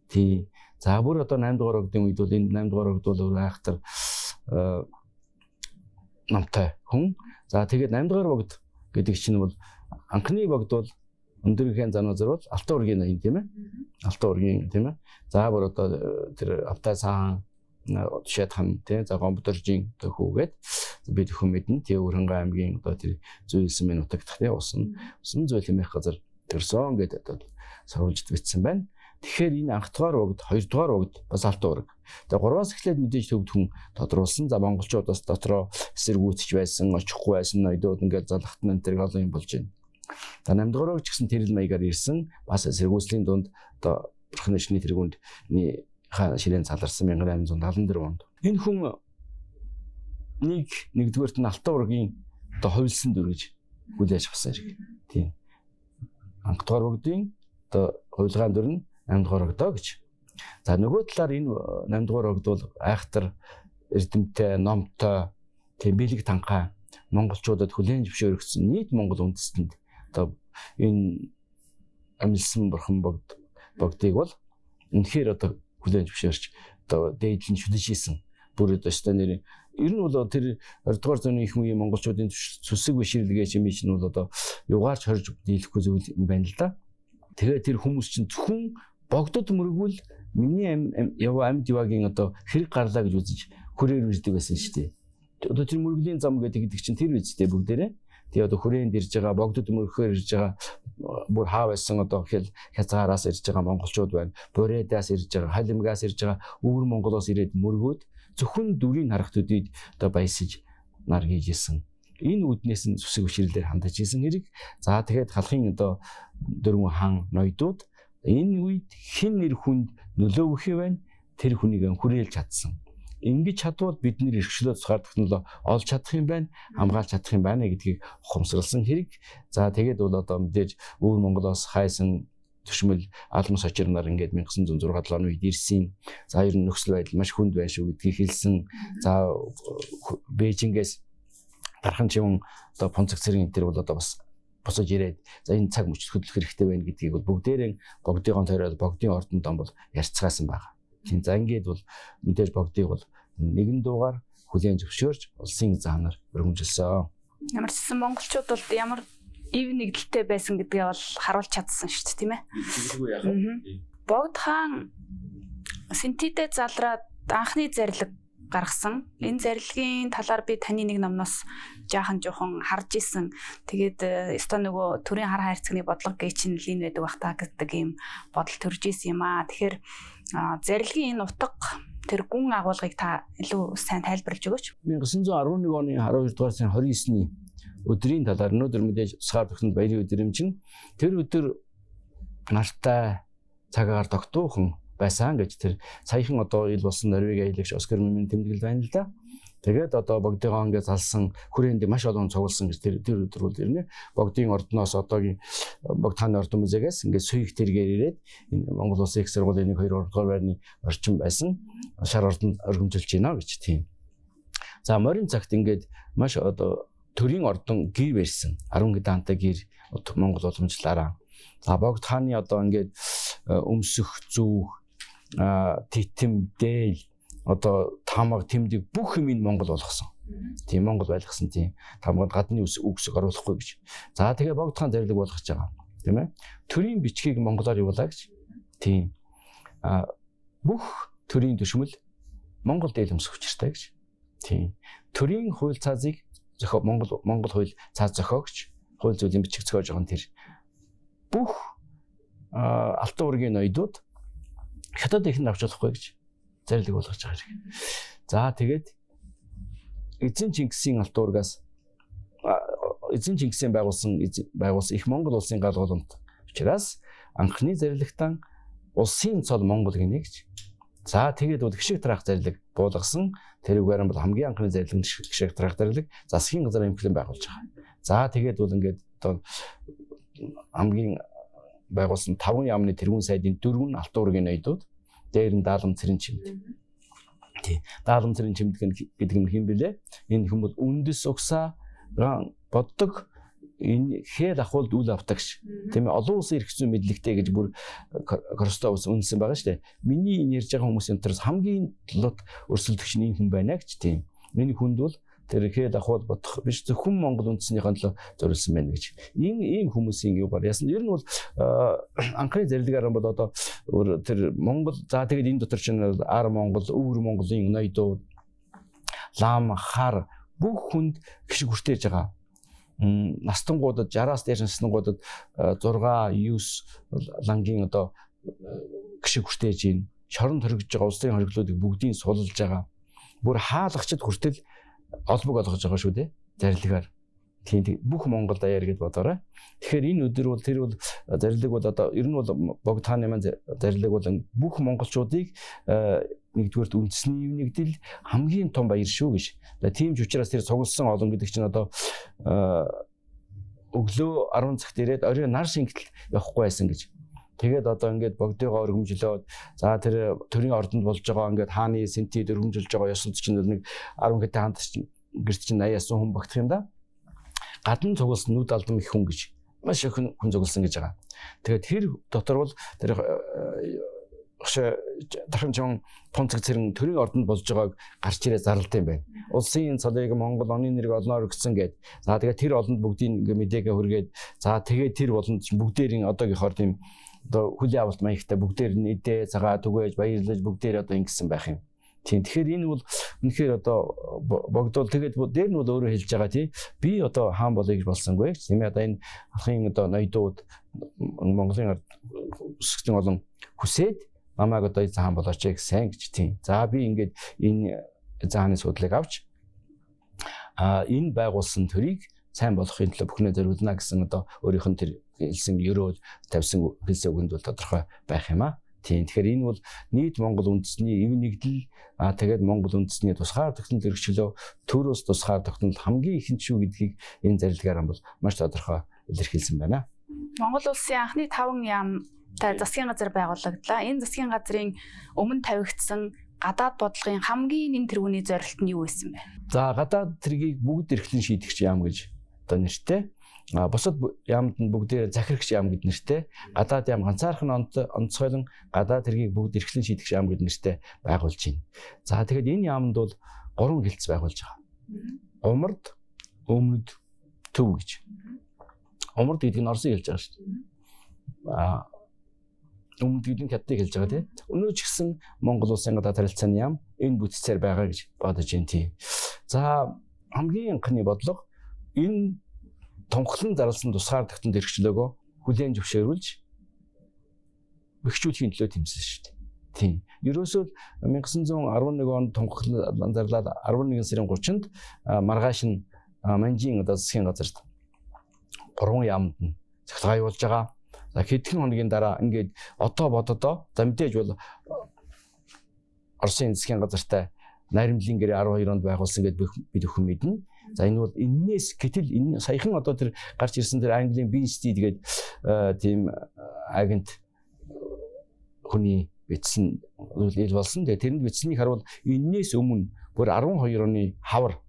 Speaker 2: Тий. За бүр одоо 8 дугаар богдын үед бол энэ 8 дугаар богд бол айхтар намтай хүн. За тэгээд 8 дугаар богд гэдэг чинь бол анхны богд бол өндөргийн зануузар бол Алтан ургийн ноён тийм ээ. Алтан ургийн тийм ээ. За бүр одоо тэр Автай цаан Тушаад хам тийм за Гомбодоржийн төхөөгээд бид хүн мэднэ. Тэгээ Өрхөнгөө аймгийн одоо тэр зөөлсөн минь утагдах тийм усан зөөлөн байх газар төрсөн гэдэг одоо сурвалжид бичсэн байна. Тэгэхээр энэ анх дугаар богд, 2 дугаар богд бас Алтан ураг. Тэгээ 3-аас эхлээд мэдээж төвд хүн тодруулсан. За монголчууд бас дотроо эсэргүүцэж байсан, очихгүй байсан ноёдууд ингээд залхахт нь тэр олон юм болж байна. За 8 дугаар богд ч гэсэн тэрэл маягаар ирсэн. Бас эсэргүүцлийн дунд одоо бурхны шиний тэргүүнд ширээн заларсан 1874 онд. Энэ хүн нэгдүгээрт нь Алтан урагийн одоо хувилсан дүр гэж хүлээж авсан хэрэг. Тийм. Анх дугаар богдын одоо хувилгаан дүр нь 8 дугаар богдоо гэж. За нөгөө талаар энэ 8 дугаар богд бол айхтар эрдэмтэй, номтой, тийм бэлэг танхаа монголчуудад хүлээн зөвшөөрөгдсөн нийт монгол үндэстэнд одоо энэ амилсан бурхан богдыг бол үнэхээр одоо хүлээн зөвшөөрч одоо дээдлэн шүдэж ийсэн. Бүр одоо нэр ер нь бол тэр 20 дугаар зууны их үеийн монголчуудын сүсэг биширлэгээ юм чинь бол одоо югаарч хорж дийлэхгүй зүйл юм байна л да. Тэгээ тэр хүмүүс чинь зөвхөн богдод мөргүүл миний амьд яваагийн одоо хэрэг гарлаа гэж үзэж хүрээр үрдэг байсан шүү дээ. Одоо тэр мөргөлийн зам гэдэг чинь тэр үстэй бүгдээрээ. Тэгээ одоо хүрээнд ирж байгаа, богдод мөрөхөөр ирж байгаа бүр хаа байсан одоо хязгаараас ирж байгаа монголчууд байна. Бурэдаас ирж байгаа, Халимгаас ирж байгаа, өвөр Монголоос ирээд мөргөөд зөвхөн дүрийн харах төдийд одоо баясаж нар хийжсэн. Энэ үднээс нь зүсэг бишрэлээр хандаж исэн хэрэг. За тэгээд халахын одоо дөрвөн хан ноёдууд энэ үед хэн нэр хүнд нөлөө өгөх юм байна? Тэр хүнийг хүрээлж чадсан. Ингэж чадвал бид нэр эрхчлөө тусгаар технологи олж чадах юм байна, хамгаалж чадах юм байна гэдгийг ухамсарласан хэрэг. За тэгээд бол одоо мэдээж өвөр Монголоос хайсан төшмөл алмас очирнаар ингээд 1906 оны үед ирсэн. За ер нь нөхцөл байдал маш хүнд байна шүү гэдгийг хэлсэн. За Бээжингээс дархан чивэн одоо Понцог цэргийн энэ бол одоо бас босож ирээд за энэ цаг мөч хөдлөх хэрэгтэй байна гэдгийг бол бүгдээрээ богдын тойроод богдын ордон дом бол ярьцгаасан байна. Тийм за ингээд бол мэдээж богдыг бол нэгэн дуугаар хүлээн зөвшөөрч улсын заанаар өргөмжилсөн.
Speaker 1: Ямар ч гэсэн монголчууд бол ямар ив нэгдэлтэй байсан гэдгээ бол харуулж чадсан шүү дээ, тийм ээ. Богд хаан Синтидэ залраад анхны зарлиг гаргасан. Энэ зарилгын талаар би таны нэг номноос жоохон харж исэн. Тэгээд өстой нөгөө төрийн хар хайрцагны бодлого гээ чинь лин байдаг бах та гэдэг ийм бодол төрж исэн юм аа. Тэгэхээр зарилгын энэ утга тэр гүн агуулгыг та илүү сайн тайлбарлаж өгөөч.
Speaker 2: 1911 оны 12 дугаар сарын 29-ний өдрийн талаар өнөөдөр мэдээж Усгаар тогтнол баярын өдөр юм чинь тэр өдөр нартай цагаагаар тогтуухан байсан гэж тэр саяхан одоо ил болсон Норвегийн аялагч Оскар Мемин тэмдэглэл байна л да. Тэгээд одоо богдыгоо ингээд залсан хүрээнд маш олон цугласан гэж тэр өдөр бол ирнэ. Богдын ордноос одоогийн богд хааны ордон музейгээс ингээд сүйх тэргээр ирээд энэ Монгол Улсын их сургуулийн 1-2 дугаар байрны орчин байсан шар ордонд өргөмжилж байна гэж тийм. За морин цагт ингээд маш одоо төрийн ордон гэр барьсан 10 даантай гэр Монгол уламжлалаараа. За богд хааны одоо ингээд өмсөх зүүх титэм дээл одоо тамга тэмдэг бүх юм нь Монгол болгосон. Тийм Монгол байлгасан тийм. Тамгад гадны үгсийг оруулахгүй гэж. За тэгээ богд хаан зарлиг болгож байгаа. Тийм ээ. Төрийн бичгийг монголоор явуулаа гэж. Тийм. Бүх төрийн төшмөл Монгол дээл өмсөх учиртай гэж. Тийм. Төрийн хууль цаазыг Монгол хууль цааз зохиогч хууль зүйлийн бичиг зохиож байгаа нь тэр бүх алтан уургийн ноёдууд хятад ихэнх авч болохгүй гэж зарлиг болгож байгаа хэрэг. За тэгээд эзэн Чингисийн алтан уургаас эзэн Чингисийн байгуулсан их Монгол улсын гал голомт учраас анхны зарлагтан улсын цол Монгол гинэ гэж. За тэгээд бол гişиг трах зарлиг буулгасан тэрүүгээр нь бол хамгийн анхны зарлиг гişиг трах зарлиг засгийн газар эмхлэн байгуулж байгаа. За тэгээд бол ингээд одоо хамгийн байгуулсан 5 яамны тэргүүн сайдын 4 алтан уургийн ноёдууд дээр нь даалгам цэрэн чимд. Тий. Даалгам цэрэн чимд гэдэг нь хэм бэлээ? Энэ хүмүүс үндэс угсаа боддог энэ хээр ахуулд үл автагш. Тийм ээ олон улсын эрх зүйн мэдлэгтэй гэж бүр Кростов үнсэн байгаа шүү дээ. Миний энэ ярьж байгаа хүмүүсийн дотроос хамгийн толгойд өрсөлдөгч нь хүн байна гэж тийм. Миний хүнд бол тэр хээр ахуул бодох биш зөвхөн Монгол үндэснийхэн төлөө зориулсан байна гэж. Ийм хүмүүсийн юугаар яасан. Ер нь бол анхны зарилгаар бол одоо тэр Монгол за тэгээд энэ дотор чинь ар Монгол, өвөр Монголын ноёдууд лам хар бүх хүнд гişиг хүртээж байгаа. Настангуудад 60-аас дээш настангуудад 6, 9 лангийн одоо гişиг хүртээж ийн. Шорон хоригдж байгаа улсын хориглуудыг бүгдийг суллж байгаа. Бүр хаалгачд хүртэл олбог олгож байгаа шүү дээ. Зарилгаар. Тийм бүх Монгол даяар гэж бодоорой. Тэгэхээр энэ өдөр бол тэр бол зарилэг бол одоо ер нь бол богд хааны маань зарилэг бол бүх монголчуудыг нэгдүгээрт үндэсний нэгдэл хамгийн том баяр шүү гэж. Тийм ч учраас тэр цугласан олон гэдэг чинь одоо өглөө 10 цагт ирээд орой нар шингэл явахгүй байсан гэж. Тэгээд одоо ингээд богдыгоо өргөмжлөөд за тэр төрийн ордонд болж байгаа ингээд хааны синтид өргөмжилж байгаа ёсонд чинь нэг 10 хэдэн хаанд гэрч чинь 80-аас хүн багтах юм да. Гадна цугласан нүд алдам их хүн гэж маш их хүн цугласан гэж байгаа. Тэгээд тэр дотор бол тэр дархан чон Понцог цэрэн төрийн ордонд болж байгааг гарч ирээ зарлалт юм байна. Улсын цолыг Монгол оны нэрийг олноор өгсөн гэд. За тэгээд тэр олонд бүгдийг ингээ мэдээгээ хүргээд за тэгээд тэр болонд бүгдээрийн одоогийнхоор тийм одоо хүлийн авалт маягтай бүгдээр нь эдээ цагаа түгээж баярлаж бүгдээр одоо ингэсэн байх юм. Тийм. Тэгэхээр энэ бол үнэхээр одоо богдол тэгээд дээр нь бол өөрөө хэлж байгаа тий. Би одоо хаан болъё гэж болсонгүй тийм ээ. Одоо энэ алхын одоо ноёдууд Монголын ард өсгсөн олон хүсээд намайг одоо эзэн хаан болооч гэсэн гэж тийм. За би ингээд энэ эзэн хааны судлыг авч энэ байгуулсан төрийг сайн болохын төлөө бүхнээ зориулна гэсэн одоо өөрийнх нь тэр хэлсэн ерөөл тавьсан хэлсэн үгэнд бол тодорхой байх юм аа. Тийм. Тэгэхээр энэ бол нийт Монгол үндэсний эв нэгдэл тэгээд Монгол үндэсний тусгаар тогтнол эрхчлөө төрөөс тусгаар тогтнол хамгийн ихэнд шүү гэдгийг энэ зарилгаар бол маш тодорхой илэрхийлсэн байна.
Speaker 1: Монгол улсын анхны 5 яамтай засгийн газар байгуулагдлаа. Энэ засгийн газрын өмнө тавигдсан гадаад бодлогын хамгийн нэн тэргүүний зорилт нь юу байсан бэ?
Speaker 2: За гадаад тэргийг бүгд эрхлэн шийдэгч яам гэж одоо нэртэй. Бусад яамд нь бүгдээ захирагч яам гэд нэртэй. Гадаад яам ганцаархан онцгойлон гадаад тэргийг бүгд эрхлэн шийдэгч яам гэд нэртэй байгуулж байна. За тэгэхэд энэ яамд бол 3 хэлц байгуулж байгаа. Умард, өмнөд, төв гэж. Умард гэдэг нь Оросын хэлж байгаа шүү дээ. Өмнөд гэдэг нь Хятадыг хэлж байгаа тийм. Өнөө ч гэсэн Монгол улсын гадаад харилцааны яам энэ бүтцээр байгаа гэж бодож байна тийм. За хамгийн анхны бодлого энэ тунхаглан зарласан тусгаар тогтнол эрхчлөөгөө хүлээн зөвшөөрүүлж бэхжүүлэхийн төлөө тэмцсэн шүү дээ. Тийм. Ерөөсөө 1911 онд тунхаглан зарлаад 11 сарын 30-нд маргааш нь Манжийн одоо засгийн газарт 3 яамд нь захиргаа явуулж байгаа. За хэдхэн хоногийн дараа ингээд одоо бододоо за мэдээж бол Оросын засгийн газартай найрамдлын гэрээ 12 онд байгуулсан гэдээ бид өхөн мэднэ. За энэ бол энээс гэтэл энэ саяхан одоо тэр гарч ирсэн тэр Английн Бинсти тэгээд тийм агент хүний бичсэн ил болсон. Тэгээд тэрэнд бичсэнийг харуул энээс өмнө бүр 12 оны хавар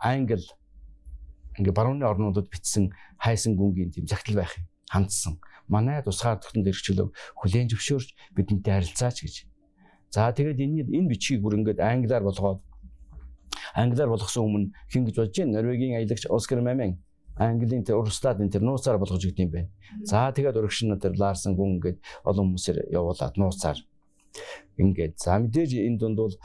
Speaker 2: Англи ингээ барууны орнуудад бичсэн хайсан гүнгийн тийм загтал байх хандсан. Манай тусгаар тогтнол эрхчлөө хүлээн зөвшөөрч бидэнтэй харилцаач гэж. За тэгээд энэ бичгийг бүр ингээд англиар болгосон өмнө хин гэж бодож байна. Норвегийн аялагч Оскар Мамэн Английн тэр Урстад энэ тэр нууцаар болгож өгд юм байна. За тэгээд урагшин тэр Ларсон гүн ингээд олон хүмүүсээр явуулаад нууцаар ингээд за мэдээж энэ дунд бол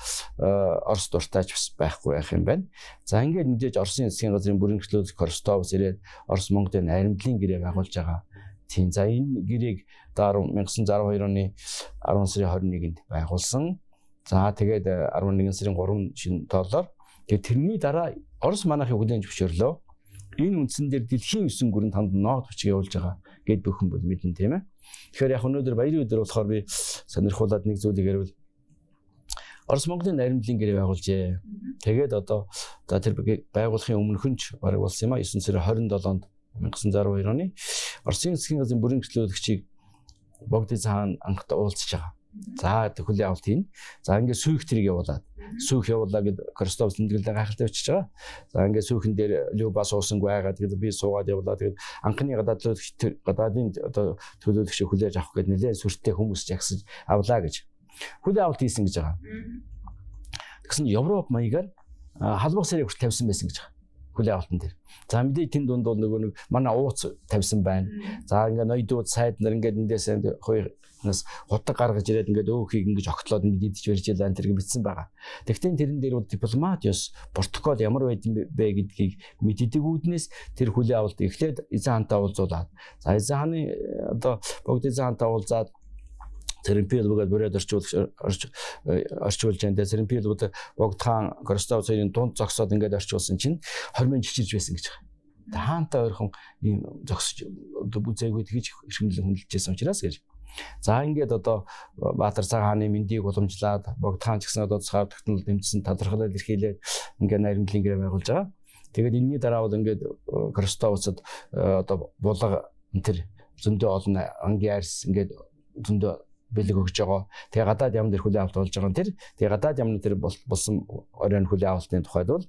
Speaker 2: Орос дуртайч бас байхгүй байх юм байна. За ингээд мэдээж Оросын засгийн газрын бүрэн эрхлүүлэх Коростовс ирээд Орос Монголын найрамдлын гэрээ байгуулж байгаа. Тийм. За энэ гэрээг 1912 оны 10 сарын 21-нд байгуулсан. За тэгээд 11 сарын 3 шинэ тоолоор тэгээд тэрний дараа Орос манайхыг хүлээн зөвшөөрлөө. Энэ үндсэн дээр дэлхийн 9 гүрэнд ханд нот бичиг явуулж байгаа гэд бүхэн бол мэднэ тийм ээ. Тэгэхээр яг өнөөдөр баярын өдөр болохоор би сонирхуулаад нэг зүйлийг ярил. Орос Монголын найрамдлын гэрээ байгуулжээ. Тэгээд одоо за тэр байгуулахын өмнөхөн ч бараг болсон юм а 9 сарын 27-нд 1912 оны Оросын засгийн газрын бүрэн эрхлүүлэгчийг Богдын хаан анхтаа уулзж байгаа. За хүлээн авалт хийн. За ингээд сүйх тэрийг явуулаад сүйх явуулаа гэд Коростовс тэмдэглэлээ гайхалтай бичиж байгаа. За ингээд сүйхэн дээр Люба суусангүй байгаа. Тэгээд би суугаад явуулаа. Тэгээд анхны гадаадын одоо төлөөлөгчийг хүлээж авах гэд нэлээд сүртэй хүмүүс жагсаж авлаа гэж хүлээн авалт хийсэн гэж байгаа. Тэгсэн Европ маягаар халбах сарыг хүртэл тавьсан байсан гэж байгаа. Хүлээн авалтан дээр. За мэдээ тэн дунд бол нөгөө нэг манай ууц тавьсан байна. За ингээ ноёдууд сайд нар ингээ эндээс хоёрнаас хутаг гаргаж ирээд ингээ өөхийг ингээ огтлоод ингээ идэж барьж ялан тэрэг бичсэн байгаа. Тэгтээ тэрэн дээр бол дипломат ёс протокол ямар байд юм бэ гэдгийг мэддэг үүднээс тэр хүлээн авалт эхлээд эзэн хаантай уулзуулаад. За эзэн хааны одоо Богд эзэн хаантай уулзаад Цэрэнпилбугад бүрээд орчуулж энэ Цэрэнпилбуд Богд хаан Коростовс хоёрын дунд зогсоод ингээд орчуулсан чинь хормын жичиж байсан гэж байгаа. Хаантай ойрхон ийм зогсож үзээгүй тэгж ирхэнлэн хүндэлжсэн учраас гэж. За ингээд одоо Баатар цаг хааны мэндийг уламжлаад Богд хаан ч гэсэн одоо цаар тогтнол дэмжсэн талархлал эрхийлээд ингээд найрамдлын гэрээ байгуулж байгаа. Тэгээд энэний дараа бол ингээд Коростовсод одоо булга энэ төр зөндөө олон ангийн арьс ингээд зөндөө бэлэг өгж байгаа. Тэгээ гадаад яамд дээр хүлээн авалт болж байгаа нь тэр. Тэгээ гадаад яамны тэр болсон оройн хүлээн авалтын тухайд бол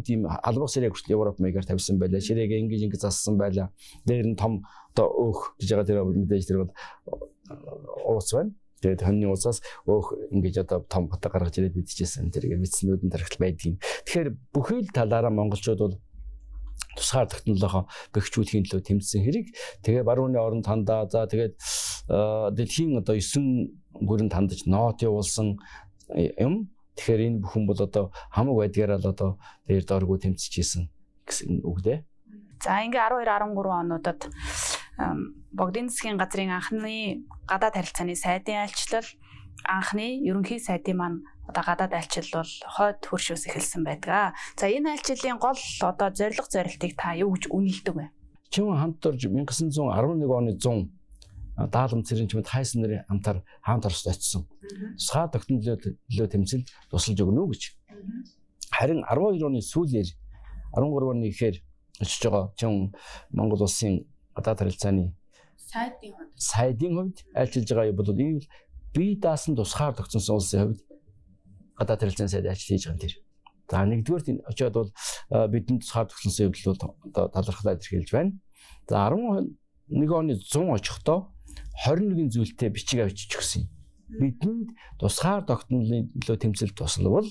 Speaker 2: тийм албах сэрэг хүртэл Европ маягаар тавьсан байлаа. Ширээгээ ингэж зассан байлаа. Дээр нь том одоо өөх гэж байгаа тэр мэдээж тэр бол ууц байна. Тэгээд хоньны ууцаас өөх ингэж одоо том гата гаргаж ирээд идчихсэн. Тэргээ мэдснүүд нь тархал байдгийн. Тэгэхээр бүхэл талаараа монголчууд бол тусгаар технологио бэхжүүлэхийн төлөө тэмцсэн хэрэг. Тэгээ барууны оронд хандаа за тэгээд дэлхийн одоо 9 гүрэнд хандаж нот явуулсан. юм. Тэгэхээр энэ бүхэн бол одоо хамаг байдгаараа л одоо дээр дооргүй тэмцэжсэн гэсэн үг дээ.
Speaker 1: За ингээ 12 13 онуудад Богдын засгийн газрын анхны гадаад харилцааны сайдын айлчлал, анхны ерөнхий сайдын маань одоо гадаад айлчлал бол хойд хөршөөс эхэлсэн байдаг. За энэ айлчлалын гол одоо зорилтыг та юу гэж үнэлдэг вэ?
Speaker 2: Чин хамт орж 1911 оны 100 даалгам цэрэн чимэд хайсан нарын хамтар хаант Оросд очсон. Тусгай тогтнолоо тэмцэл тусалж өгнө гэж. Харин 12 оны сүүлээр 13 оны ихээр очиж байгаа чин Монгол улсын гадаад харилцааны сайдын хувьд айлчилж байгаа юм бол энэ бие даасан тусгаар тогтсон улсын хувьд гадаад харилцааны сайд ажил хийж байгаа юм тэр. За нэгдүгээрт энэ очиод бол бидний тусгаар тогтсон хувьд бол одоо талархлаа илэрхийлж байна. За 11 оны 100 очихдоо 21 зүйлтэй бичиг авчиж өгсөн юм. Бидэнд тусгаар тогтнолын төлөө тэмцэл туславал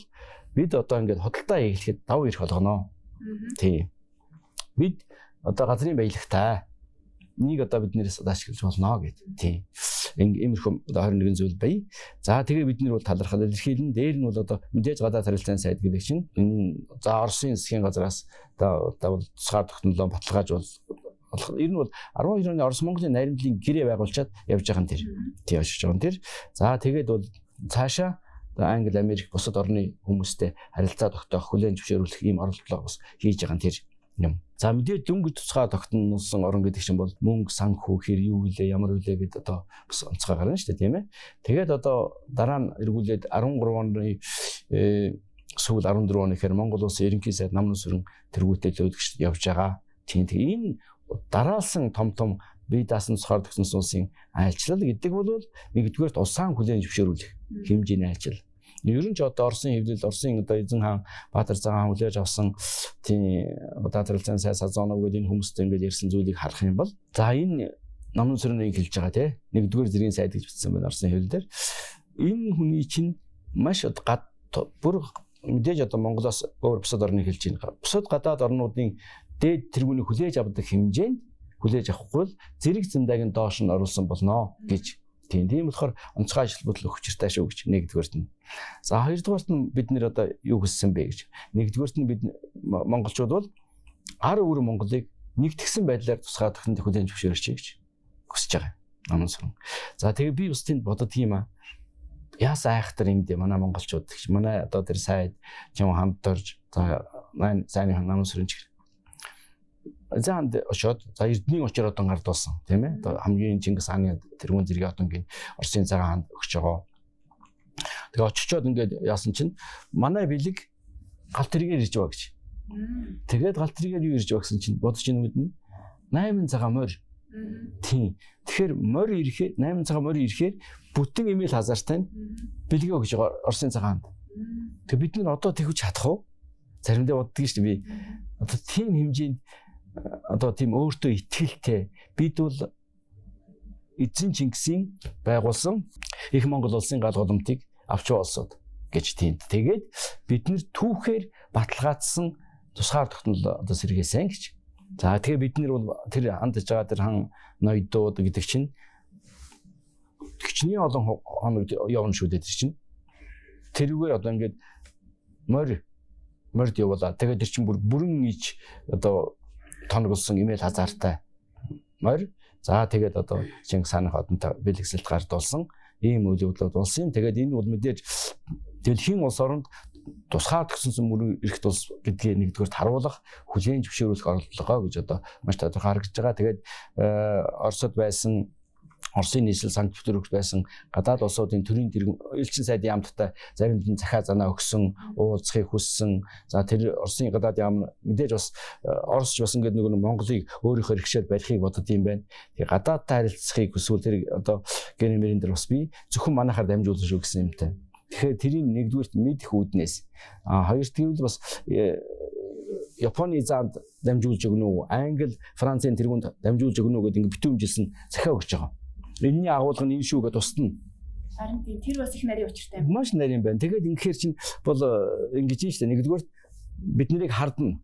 Speaker 2: бид одоо ингээд хөдөлтөө хийхэд давуу ирэх болгоно. Тийм. Бид одоо газрын баялагтай нэг одоо биднээс ашиглаж болно гэдэг. Тийм. Иймэрхүү 21 зүйл бай. За тэгээ бид нар бол талархал илэрхийлэн дээр нь бол одоо мэдээж гадаад харилцааны сайд гэдэг чинь энэ за Оросын засгийн газраас одоо бол тусгаар тогтнолоо баталгааж бол ер нь бол 12 оны Орос Монголын найрамдлын гэрээ байгуулчаад явж байгаа юм тэр. Тий очиж байгаа юм тэр. За тэгээд бол цаашаа Англи, Америк бусад орны хүмүүстэй харилцаа тогтоох, хүлээн зөвшөөрүүлэх ийм оролдлого бас хийж байгаа юм тэр юм. За мэдээ дөнгөж тусгай тогтносон орн гэдэг чинь бол мөнгө, санхүү, хэр юу гэлээ, ямар үлээ гэд одоо бас онцгой гарна шүү дээ, тийм ээ. Тэгээд одоо дараа нь эргүүлээд 13 оны сүүл 14 оны гэхээр Монгол улсын ерөнхий сайд намын сүрэн тэргүүтээ л өлгөж явж байгаа. Тийм энэ дараалсан том бие даасан тусгаар тогтсон улсын айлчлал гэдэг бол нэгдүгээрт улсаан хүлээн зөвшөөрүүлэх хэмжээний айлчлал. Ер нь ч одоо Оросын хэвлэл, Оросын одоо Эзэн хаан, Баатар цагаан хүлээж авсан тийм гадаад харилцааны сайд Сазонов гэдэг энэ хүмүүстэй ингээд ярьсан зүйлийг харах юм бол за энэ намын сүрэн хэлж байгаа тийм нэгдүгээр зэргийн сайд гэж бичсэн байна Оросын хэвлэлээр. Энэ хүний чинь маш бүр мэдээж одоо Монголоос өөр бусад орныг хэлж байна. Бусад гадаад орнуудын дээд тэргүүнийг хүлээж авдаг хэмжээнд хүлээж авахгүй бол зэрэг зэмдэг нь доош нь оруулсан болно гэж. Тийм болохоор онцгой ажил бодол өгчртэй шүү гэж нэгдүгээрт нь. За хоёрдугаарт нь бид нэр одоо юу хүссэн бэ гэж. Нэгдүгээрт нь бид монголчууд бол ар өөр Монголыг нэгтгсэн байдлаар тусгай тогтнолд хүлээн зөвшөөрч гэж хүсэж байгаа. Намын сүрэн. За тэгээ би бас тэнд бодод тийм аа. Яас айхтар юм дээ манай монголчууд гэж. Манай одоо тэр сайд юм хамт орж за сайн намын сүрэн чиг. Занд очоод за Эрдэнийн очоор одоо гардуулсан тийм ээ. Одоо хамгийн Чингис хааны тэрүүн зэрэг одоо ингээд Оросын цагаан хаанд өгч байгаа. Тэгээ очичоод ингээд яасан чинь манай бэлэг галт тэргээр ирж байгаа гэж. Тэгээд галт тэргээр юу ирж байгаа гэсэн чинь бодож ийн мэднэ. 8 цагаан морь. Тийм. Тэгэхээр морь ирэхээр 8 цагаан морь ирэхээр бүтэн имэйл хазаартай бэлгээ өгч байгаа Оросын цагаан хаанд. Тэгээ бид нар одоо тэгвч чадах уу? Заримдаа боддөг шүү дээ би. Одоо тийм хэмжээнд одоо тийм өөртөө итгэлтэй бид бол эзэн Чингисийн байгуулсан их Монгол улсын гал голомтыг авч олсод гэж тийм. Тэгээд бид нэр түүхээр баталгаажсан тусгаар тогтнол одоо сэргээсэн гэж. За тэгээ бид нар бол тэр хандж байгаа тэр хан ноёдууд гэдэг чинь хичнээн олон хоног явна шүү дээ тэр чинь. Тэрүүгээр одоо ингээд морд явуулаа. Тэгээд тэр чинь бүрэн ич одоо тоноглсон имэйл хазаартай морь. За тэгээд одоо Чингис хааны хотонтой бэлгэсэлт гардуулсан ийм үйл явдлууд болсон юм. Тэгээд энэ бол мэдээж дэлхийн улс оронд тусгаар тогтсон мөрөөр эрэхт улс гэдгийг нэгдүгээрт харуулах, хүлээн зөвшөөрөх оролдлогоо гэж одоо маш тодорхой харагдаж байгаа. Тэгээд Оросод байсан Оросын нийслэл санкт Петербургт байсан гадаад улсуудын төрийн элчин сайдын яамттай заримд нь захаа занаа өгсөн, уулзахыг хүссэн. За тэр Оросын гадаад яам мэдээж бас Оросч бас ингээд нэг Монголыг өөрийнхөө хэрэгшээд барихыг бодод юм байна. Тэгээ гадаадтай харилцахыг хүсвэл тэр одоо генералын дээр бас би зөвхөн манайхаар дамжуулж шүү гэсэн юмтай. Тэгэхээр тэрийн нэгдүгээрт мэдэх үүднээс хоёрдугаар бас Японы занд дамжуулж өгнө үү, Англи, Францын тэргуунд дамжуулж өгнө үү гэдэг ингээд битүүмжилсэн захаа өгч байгаа. Энийний агуулга нь энэ шүү гэдээ тусна.
Speaker 1: Харин тэр бас их нарийн учиртай юм.
Speaker 2: Маш нарийн байна. Тэгээд ингэхээр чинь бол ингэж юм шүү дээ. Нэгдүгээр бид нарыг хардна.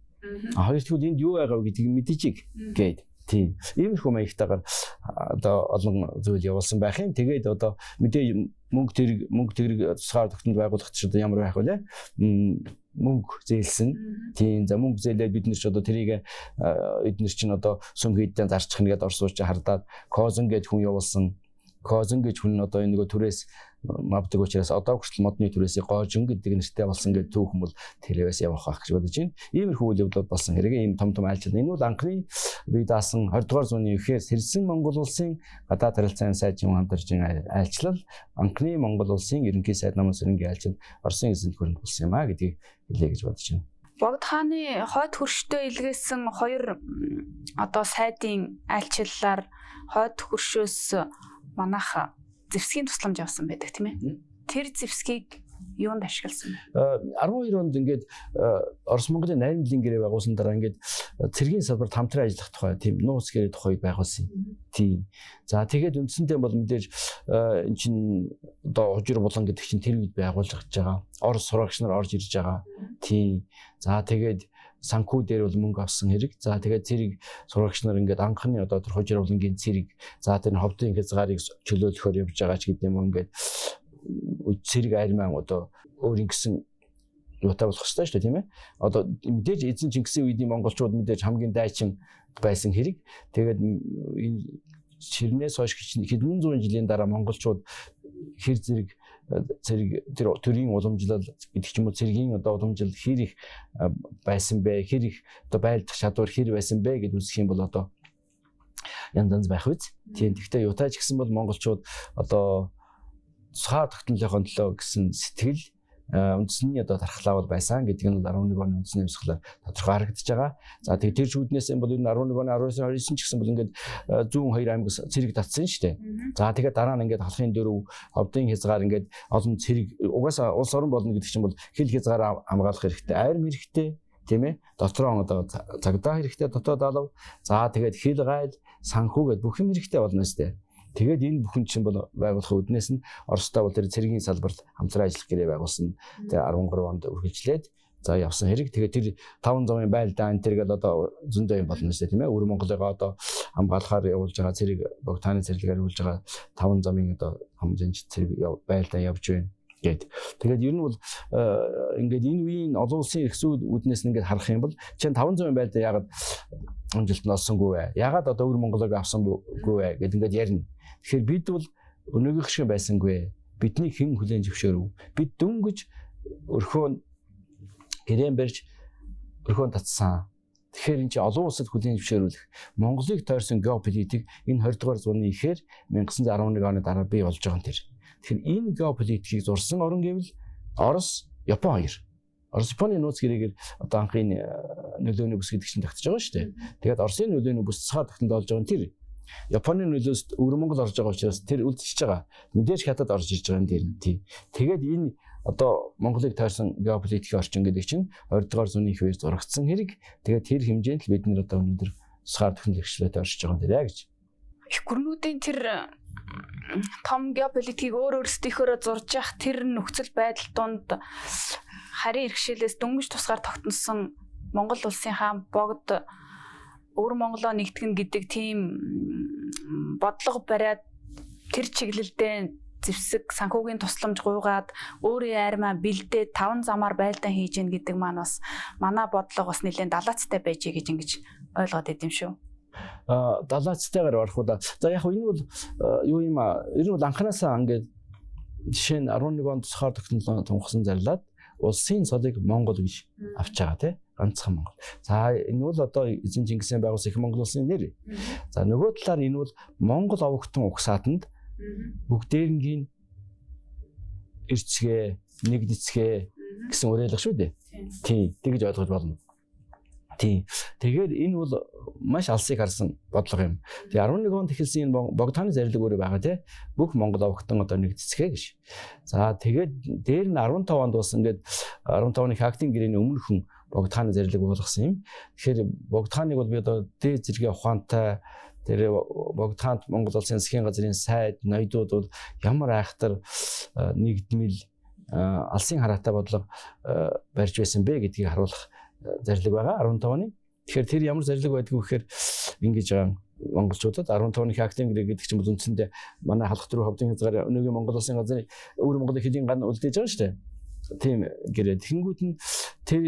Speaker 2: Хоёрдугаар энд юу байгаа вэ гэдгийг мэдчихийг гээд. Тийм. Иймэрхүү маягтайгаар одоо олон зүйл явуулсан байх юм. Тэгээд одоо мэдээ мөнгө тэрэг тусгаар тогтмол байгууллагт ч одоо ямар байх вэ? Мөнгө зээлсэн. Тийм. За мөнгө зээлээд бид нар ч одоо тэрийг эднэр чинь одоо сүм хийдэн зарчих нэгэд орсууч хардаад козон гэж хүн явуулсан. Козон гэж хүн одоо энэ нөгөө түрээс мавдаг учраас одоо хүртэл модны түрээсээ гоожин гэдэг нэртэй болсон гэдэг түүхэн бол тэрээс явах байх гэж бодож байна. Иймэрхүү үйл явдлууд болсон хэрэг ийм том айлчлал. Энэ бол анхны бие даасан 20 дугаар зууны эхээр сэрсэн Монгол улсын гадаад харилцааны сайдын хамтарчийн айлчлал анхны Монгол улсын ерөнхий сайд намын сэрэнгийн айлчлал Оросын эзэнт гүрэнд болсон юм а гэдгийг хэлье гэж бодож байна.
Speaker 1: Богд хааны хойд хөрштэй илгээсэн хоёр одоо сайдын айлчлалаар хойд хөршөөс манайх зэвсгийн тусламж авсан байдаг тийм ээ. Тэр зэвсгийг юунд ашигласан бэ?
Speaker 2: 12 онд ингээд Орос Монголын найрын нэлийн гэрээ байгуулсан дараа ингээд цэргийн салбарт хамтран ажиллах тухай тийм нууц гэрээ тухайг байгуулсан юм. Тийм. За тэгээд үндсэндээ бол мэдээж эн чин одоо хужир булан гэдэг чинь тэр үед байгуулж байгаа. Орос сурагч нар орж ирж байгаа. Тийм. За тэгээд санхүү дээр бол мөнгө авсан хэрэг. За тэгээд цэрэг сурагч нар ингээд анхны одоо тэр хужир булангийн цэрэг за тэр ховдын хязгаарыг чөлөөлөхөөр явж байгаа ч гэдэг юм ингээд цэрэг армян одоо өөр ингэсэн юутай болох хэрэгтэй шүү дээ тийм ээ. Одоо мэдээж эзэн Чингисийн үеийн монголчууд мэдээж хамгийн дайчин байсан хэрэг. Тэгээд энэ ширнээс хойш хэдэн зуун жилийн дараа монголчууд хэр зэрэг тэр төрийн уламжлал гэдэг ч юм уу цэргийн одоо уламжлал хэр их байсан бэ, хэр их одоо байлдах чадвар хэр байсан бэ гэдээ үзэх юм бол одоо янз байх үз. Тийм. Гэхдээ юутай ч гэсэн бол монголчууд одоо цаа тогтнолынхон төлөө гэсэн сэтгэл үндэсний одоо тархлаа бол байсан гэдэг нь 11 оны үндэсний амьсгалаар тодорхой харагдаж байгаа. За тэгээд тэр шүднээс бол энэ 11 оны 19 ч гэсэн бол ингээд зүүн хоёр аймаг цэрэг татсан шүү дээ. За тэгээд дараа нь ингээд халахын дөрөв ховдын хязгаар ингээд олон цэрэг угаасаа улс орон болно гэдэг чинь бол хил хязгаараа хамгаалах хэрэгтэй, арим хэрэгтэй тийм ээ. Дотроо одоо цагдаа хэрэгтэй, дотоод алав. За тэгээд хил гайл, санхүү гэдэг бүх юм хэрэгтэй болно шүү дээ. Тэгээд энэ бүхэн чинь бол байгуулах үднээс нь Оростой бол тэр цэргийн салбарт хамтран ажиллах гэрээ байгуулсан. Тэгээ 13 онд үргэлжлээд за явсан хэрэг. Тэгээд тэр 5 замын байлдаа энэ тэргээл одоо зөндөө юм болно шүү дээ тийм ээ. Өвөр Монголыг одоо хамгаалахаар явуулж байгаа цэрэг бог тааны цэрлэгээр явуулж байгаа 5 замын одоо хамжинч цэрэг байлдаа явж байна гэд. Тэгээд ер нь бол ингээд энэ үеийн олон улсын эрхсүүд үднээс нь ингээд харах юм бол чинь 5 замын байлдаа яагаад амжилт нь олсонгүй вэ? Яагаад одоо өвөр Монголыг авсангүй вэ гэд ингээд ярина. Тэгэхээр бид бол өнөөгийнх шиг байсангүй. Бидний хэн хүлээн зөвшөөрөв? Бид дөнгөж өрхөө гэрээн барьж өрхөө татсан. Тэгэхээр энэ чинь олон улсад хүлээн зөвшөөрүүлэх Монголыг тойрсон геополитик энэ 20 дугаар зууны ихээр 1911 оны дараа бий болж байгаа юм тэр. Тэгэхээр энэ геополитикийг зурсан орн гэвэл Орос, Япон хоёр. Орос Японы нууц гэрээгээр одоо анхны нөлөөний бүс гэдэг чинь тогтож байгаа шүү дээ. Тэгээд Оросын нөлөөний бүс цаа тогтнол болж байгаа нь тэр. Японы нөлөөс өвөр Монгол орж байгаа учраас тэр үлдчихэж байгаа. Мэдээж хятад орж ирж байгаа юм дээр нь тийм. Тэгээд энэ одоо Монголыг тойрсон геополитикийн орчин гэдэг чинь 20 дугаар зууны их үеэр зурагдсан хэрэг. Тэгээд тэр хэмжээнд л бид нэр одоо өнөөдөр тусгаар технологи хэрэгчлээтэй оршиж байгаа юм даа гэж.
Speaker 1: Их гүрнүүдийн тэр том геополитикийг өөрөөсдийнхөө зурж явах тэр нөхцөл байдал донд харийн иргэшээлээс дөнгөж тусгаар тогтносон Монгол улсын хаан богд өвөр Монголоо нэгтгэн гэдэг тийм бодлого бариад тэр чиглэлдээ зэвсэг санхүүгийн тусламж гуйгаад өөрийн армаа бэлдээд 5 замаар байлдаан хийж гин гэдэг маань бас манай бодлого бас нэлээд далаацтай байж гэж ингэж ойлгоод идэм шүү.
Speaker 2: Далаацтайгаар орох удаа. За яг энэ бол юу юм аа? Энэ бол анханасаа ингээд жишээ нь 11 онд тусгаар тогтнолоо тунхсан зарлаад улсын цолыг Монгол гэж авч байгаа тийм ганцхан Монгол. За энэ бол одоо эзэн Чингисийн байгуулсан их Монгол улсын нэр. За нөгөө талаар энэ бол Монгол овогтон угсаатанд бүгдээрнгийн эрцгээ, нэгдэцгээ гэсэн уриалга шүү дээ. Тийм, тэгж ойлгож болно. Тийм. Тэгээд энэ бол маш алсыг харсан бодлого юм. Тэгээ 11 онд эхэлсэн энэ богдхааны зарлиг өөрөө байгаа тийм бүх Монгол овогтон одоо нэгдэцгээ гэж. За тэгээд дээр нь 15 онд бас ингээд 15 оны Хактын гэрээний өмнөхөн богдхааны зарлиг болгосон юм. Тэгэхээр богдхааныг бол би одоо дээд зэргийн ухаантай тэр богдхаанд Монгол улсын засгийн газрын сайд ноёдууд бол ямар айхтар нэгдмэл алсын хараатай бодлого барьж байсан бэ гэдгийг харуулах зарлиг байгаа 15 оны. Тэгэхээр тэр ямар зарлиг байдг вэ гэхээр ингэж байгаа монголчуудад 15-ны хактинг гэдэг чинь бол үндсэндээ манай халах төрийн ховдын хязгаар өнөөгийн Монгол улсын газрын өвөр Монголын хэдийн ган үлдээж байгаа шүү дээ. Тийм гэрээ. Тэгэнгүүт нь тэр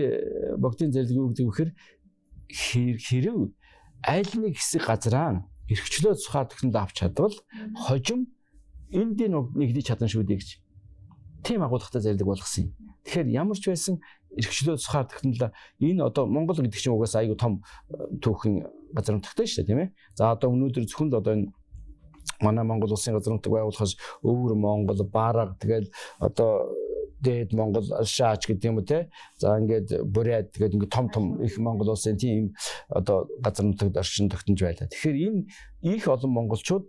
Speaker 2: богдын зэрлэг юу гэдэг вэ гэхээр хэрэг аль нэг хэсэг газраа эрхчлөө цухаар төгсөнд авч чадвал хожим энд нэгдэж чадна шүү дээ гэж. Тийм агуулгатай зэрлэг болгосон юм. Тэгэхээр ямар ч байсан эрхчлөө цухаар төгсөнд энэ одоо Монгол гэдэг чинь угаасаа айгүй том түүхэн газар нутагтай шүү дээ тийм ээ. За одоо өнөөдөр зөвхөн л одоо энэ манай Монгол улсын газар нутаг байгуулахаас өвөр Монгол бараг тэгэл одоо дээд Монгол шаач гэдэг юм уу те. За ингээд Бурят тэгээд ингээд том их Монгол улсын тийм одоо газар нутагт орчин тогтнож байлаа. Тэгэхээр энэ их олон монголчууд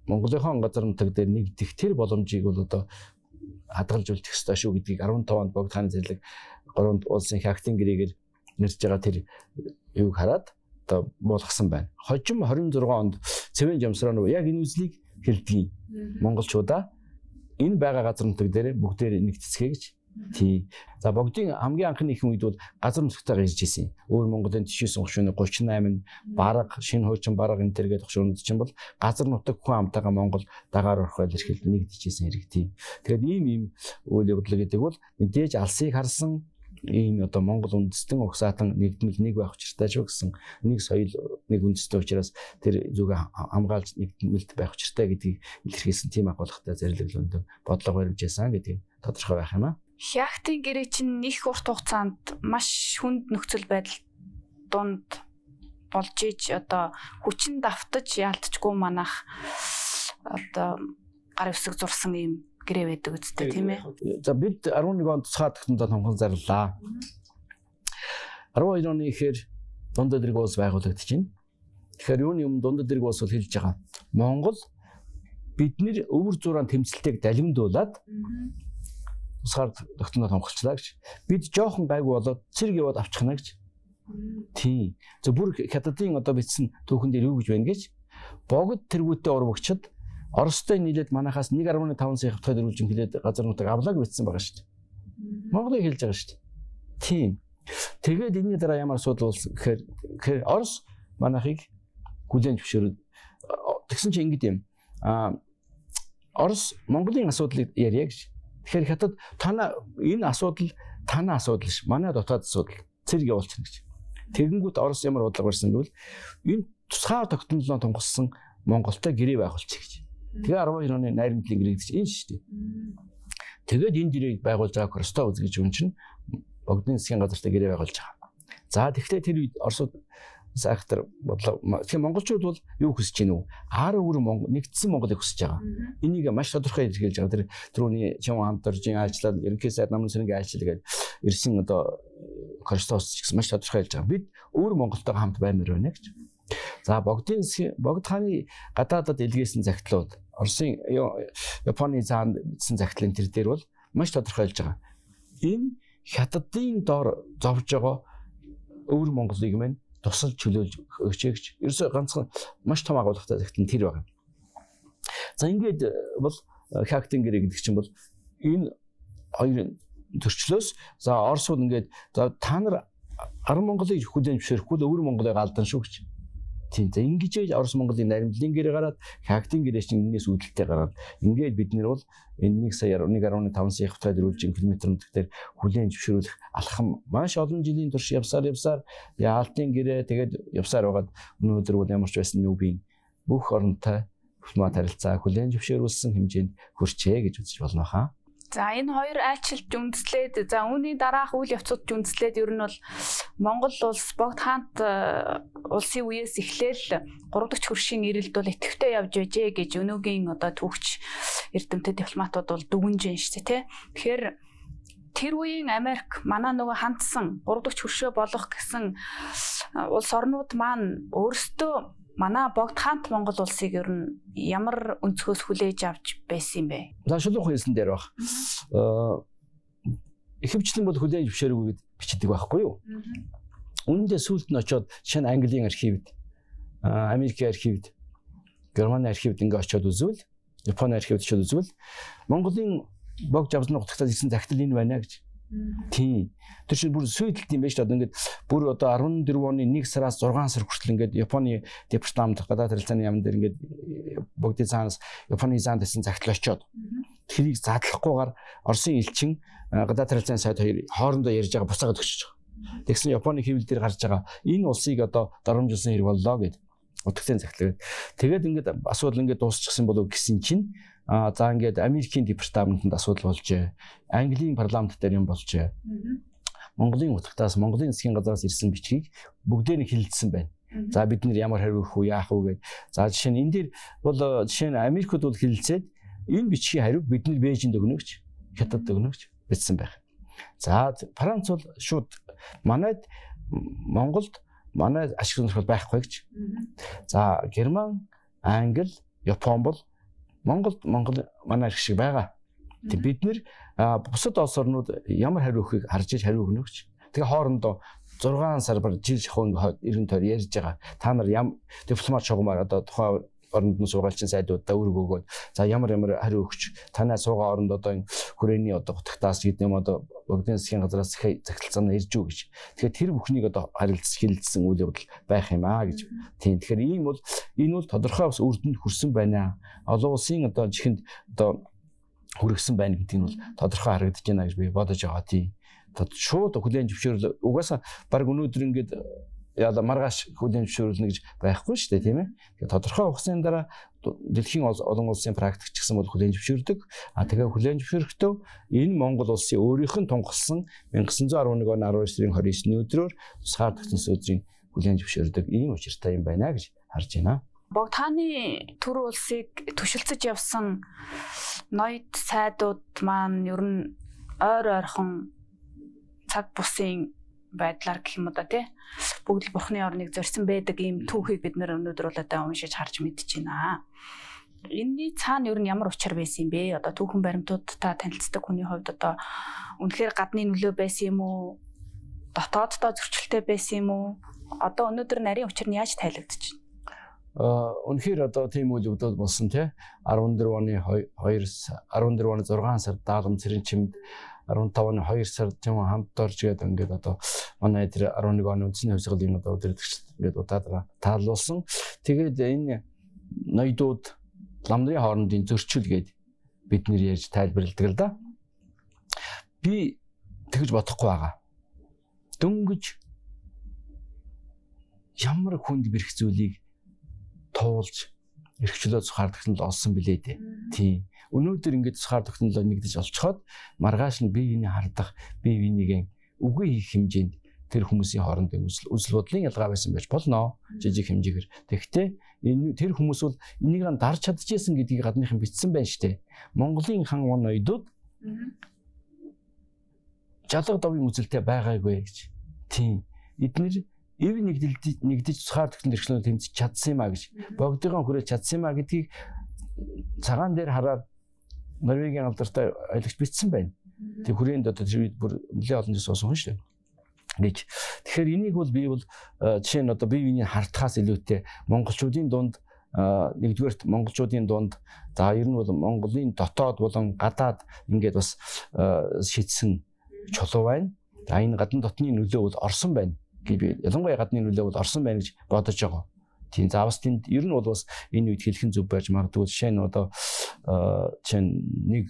Speaker 2: Монголынхон газар нутаг дээр нэгдэх тэр боломжийг бол одоо хадгалж үлдэх ёстой шүү гэдгийг 15 онд богд хааны зэрлэг 3 улсын хактинг гэрээгээр нэрж байгаа тэр юуг хараад одоо буулгасан байна. Хожим 26 онд Цэвэн Жамсраа яг энэ үзлийг хэлдэг монголчуудаа энэ байгаа газар нутаг дээр бүгдээр нэгтцгээ гэж. Тий. За богдын хамгийн анхны их үед бол газар нутагтайгаа ирж ирсэн. Өөр Монголын тишээс огшооны 38 бараг шинэ хуучин бараг энэ төргээд огшоонууд чинь бол газар нутаг хүн амтайгаа Монгол дагаар орох байл эрхэлд нэгдэж ирсэн хэрэг тий. Тэгэхээр ийм үйл явдал гэдэг бол мэдээж алсыг харсан ийм одоо Монгол үндэстэн угсаатан нэгдмэл нэг байх учиртай шүү гэсэн нэг соёл нэг үндэстэй учраас тэр зүгээ хамгаалж нэгдмэлт байх учиртай гэдгийг илэрхийлсэн тийм агуулгатай зэрлэглэнд бодлого баримжсан гэдэг тодорхой байх юм аа.
Speaker 1: Хактинг гэрээ чинь их урт хугацаанд маш хүнд нөхцөл байдал дунд болж иж одоо хүчин давтаж яалтчгүй манах одоо гар өсөг зурсан юм гэрээ байдаг үстэй тийм ээ.
Speaker 2: За бид 11 онд цаад тогтнолоо томхон зарлаа. 12 оны ихээр дундад зэрэг улс байгуулагдаж байна. Тэгэхээр юуны өмнө дундад зэрэг улс бол хэлж байгаа. Монгол бидний өвөр зураан тэмцэлтийг далимдуулаад цаад тогтнолоо томхолчлаа гэж. Бид жоохон гайгүй болоод цэрэг яваад авчихна гэж. Тийм. За бүр хятадын одоо бичсэн түүхэн дээр юу гэж байна гэж. Богд тэргүүтээ урвагчид Оростой нийлээд манахаас 1.5 сая хавтгай дөрвөлжин хилээд газар нутаг авлаа гэсэн байгаа шүү дээ. Монголыг хэлж байгаа шүү дээ. Тийм. Тэгээд энэний дараа ямар асуудал болсон гэхээр Орос манахыг хүлээн зөвшөөрөв. Тэгсэн чинь ингэдэм юм. Орос Монголын асуудлыг ярья гэж. Тэгэхээр хятад танаа энэ асуудал танаа асуудал ш. Манай дотоод асуудал. Цэрэг явуулчихна гэж. Тэгэнгүүт Орос ямар бодлого барьсан гэвэл энэ тусгаар тогтнолоо томгосон Монголтой гэрээ байгуулчих гэж. Тэгээ 12 оны найрамдлын гэрээ гэж энэ шүү дээ. Тэгээд энэ гэрээ байгуулж байгаа Кростов үз гэж юм чинь богдны засгийн газартай гэрээ байгуулж байгаа. За тэгэхээр тэр үед Оросууд сайхтар бодлоо. Тэгэхээр монголчууд бол юу хүсэж гинүү? Ар өвөр Монгол нэгдсэн Монголыг хүсэж байгаа. Энийг маш тодорхой илэрхийлж байгаа. Тэр түрүүний Чим хамтаржийн айлчлал ерөнхий сайд намын сэргийн айлчлал гэдэг ирсэн одоо Кростовс ч гэсэн маш тодорхой хэлж байгаа. Бид өвөр Монголтойгоо хамт баймаар байна гэж. За богд хааны гадаадад илгээсэн захидлууд Оросын Японы заанд бичсэн захидлын тэр дээр бол маш тодорхой хэлж байгаа. Энэ хятадын доор зовж байгаа өвөр Монголыг мань тусалж чөлөөлж өгчээ гэж. Ерөөсөө ганцхан маш том агуулгатай захидлын тэр байгаа. За ингээд бол хактинг гэдэг чинь бол энэ хоёр төрчлөөс за Оросууд ингээд за та нар 10 Монголыг хүлээн зөвшөөрөхгүй л өвөр Монголыг алдан шүү гэж. Тийм за ингэж Орос Монголын наримдлын гэрээ гараад хактинг гэрээ чинь энэс үүдэлтэй гараад ингээд бид нэр бол энэ 1 саяар 1.5 сая хавтгай дөрвөлжин километр нутгаар хүлээн зөвшөөрөх алхам маш олон жилийн турш явсаар яалтын гэрээ тэгээд явсаар байгаад өнөөдөр бол ямар ч байсан нүүбийн бүх оронтой хүлмаа тарилцаа хүлээн зөвшөөрүүлсэн хэмжээнд хүрчээ гэж үзэж болно хаа.
Speaker 1: За энэ хоёр айлчилж үндэслээд за үүний дараах үйл явцууд үндэслээд ер нь бол Монгол улс богд хаант улсын үеэс эхлээл 3 дахь хөршийн ирэлд бол идэвхтэй явж байжээ гэж өнөөгийн одоо түүхч эрдэмтэд дипломатууд бол дүгнэж байна шүү дээ тий. Тэгэхээр тэр үеийн Америк манай нөгөө хандсан 3 дахь хөршөө болох гэсэн улс орнууд маань өөрсдөө манай богд хаант Монгол улсыг ер нь ямар өнцгөөс хүлээж авч байсан юм бэ?
Speaker 2: За шулуун хэлсэн дээр баг. Ихэвчлэн бол хүлээж зөвшөөрөв гэж бичдэг байхгүй юу? Үүндээ сүүлд нь очиод шинэ Английн архивд, Америкийн архивд, Германы архивд ингээ очиод үзвэл, Японы архивд очиод үзвэл Монголын богд жавзны утгатаас ирсэн захидал энэ байна гэж. Тийм. Тэр чинь бүр сүйдэлт юм байна шүү дээ. Одоо ингээд бүр одоо 14 оны 1 сараас 6 сар хүртэл ингээд Японы департамент гадаад харилцааны яамн дээр ингээд бүгдийн цаанаас Японы зан дэсэн загтал очиод тэрийг задлахгүйгээр Оросын элчин гадаад харилцааны сайд хоёр хоорондоо ярьж байгаа буцаагаад өгч байгаа. Тэгсэн Японы хэвлэл дээр гарч байгаа энэ улсыг одоо доромжилсан хэрэг боллоо гэд утгатай загтал. Тэгээд ингээд асуудал ингээд дуусчихсан болов гэсэн чинь за ингээд Америкийн департаментанд асуудал болжээ. Английн парламент дээр юм болжээ. Монголын утгатаас Монголын засгийн газраас ирсэн бичгийг бүгдээр нь хилэлцсэн байна. За бид нэр ямар хариу өгөх үү, яах вэ гэд. За жишээ нь энэ дээр бол жишээ нь Америкт бол хилэлцээд энэ бичгийн хариуг бид нэр Бээжинд өгнө гэж, Хятадд өгнө гэж бичсэн байх. За Франц бол шууд манайд Монголд манай ашиг сонирхол байхгүй гэж. За Герман, Англи, Япон бол Монгол манай ашиг шиг байгаа. Тэг бид нэр бусад улс орнууд ямар хариу өгөхийг харж иж хариу өгнө гэж. Тэгээ хоорондоо 6 сар бар жил шахуун иргэн тойр ярьж байгаа. Та нар дипломат шугамаар одоо тухайн оронд нь сургаалчин сайдуудаа өрг өгөөд за ямар хариу өгч танай суугаа оронд одоо энэ хүрээний одоо утгатаас гэдэг юм одоо бүгдийн засгийн газраас захиралцаана ирж үү гэж. Тэгэхээр тэр бүхнийг одоо хилэлцсэн үйл явдал байх юм аа гэж. Тийм. Тэгэхээр энэ бол тодорхой бас үрдэнд хүрсэн байна. Олон улсын одоо чихэнд одоо хүргэсэн байна гэдэг нь бол тодорхой харагдаж байна гэж би бодож байгаа. Тийм. Шууд хүлээн зөвшөөрөл угаасаа баг өнөөдөр ингээд яа маргааш хүлээн зөвшөөрөлнө гэж байхгүй шүү дээ тийм ээ. Тэгэхээр тодорхой хугацааны дараа дэлхийн олон улсын практик ч гэсэн бол хүлээн зөвшөөрдөг. Тэгээ хүлээн зөвшөөрөхдөө энэ Монгол улсын өөрийнх нь тунхагласан 1911 оны 12 сарын 29-ний өдрөөр тусгаар тогтносон өдрийн хүлээн зөвшөөрдөг ийм учиртай юм байна гэж харж байна.
Speaker 1: Богдхааны төр улсыг түшилцэж явсан ноёд сайдууд маань ер нь ойрхон цаг бусын байдлаар гэх юм уу да тий бүгд л бурхны орныг зорьсон байдаг ийм түүхийг бид нэр өнөөдөр бол одоо уншиж харж мэдэж байна. Энэний цаана ер нь ямар учир байсан юм бэ? Одоо түүхэн баримтуудтай танилцдаг хүний хувьд одоо үнэхээр гадны нөлөө байсан юм уу? Дотооддоо зөрчилтэй байсан юм уу? Одоо өнөөдөр нарийн учир нь яаж тайлбарлагдаж байна?
Speaker 2: Үнэхээр одоо тийм үйл явдал болсон тий 14 оны 6 сар даалгам цэрэн чимд 15 оны 2 сар тийм хамт орж гээд ингээд одоо манай тэр 11 оны үндэсний хувьсгалын одоо удирдагч ингээд удаадраа таалуулсан. Тэгээд энэ ноёдууд ламдрын хоорондын зөрчил гээд бид нэр ярьж тайлбарладаг л да. Би тэгж бодохгүй байгаа. Дөнгөж ямар хүнд бэрх зүйлийг туулж эрхчлөө цухаар тогтнол олсон билээ дээ. Тийм. Өнөөдөр ингэж цухаар тогтнолоо нэгдэж олцоход маргааш нь бие биений хардах, бие биенийгээ үгүй хийх хэмжээнд тэр хүмүүсийн хоорондын үзэл бодлын ялгаа байсан байж болно. Жижиг хэмжээгээр. Тэгэхдээ энэ тэр хүмүүс бол энийг дарж чадчихсан гэдгийг гадныхан бичсэн байна штэ. Монголын хан ноёдууд жалга довын үзэлтэй байгаагүй гэж. Тийм. Эдгээр эв нэгдэж цухаар тогтнол эрхлөө тэмцэж чадсан юм а гэж. Богдыгоо хүрээж чадсан юм а гэдгийг цагаан дээр хараад Норвегийн алдартай аялагч бичсэн байна. Тэг хүрээнд одоо тэр үед бүр нэлээд олон жил суусан хүн шүү дээ. Гэж. Тэгэхээр энийг бол би бол жишээ нь одоо бие биений хартахаас илүүтэй монголчуудын дунд нэгдүгээрт монголчуудын дунд за ер нь бол Монголын дотоод болон гадаад ингээд бас шийдсэн чулуу байна. За энэ гадна дотны нөлөө бол орсон байна. Би ялангуяа гадны нөлөө бол орсон байна гэж бодож байгаа. Тийм заавс тэнд ер нь бол бас энэ үед хэлхэн зүв байж магадгүй жишээ нь одоо жишээ нэг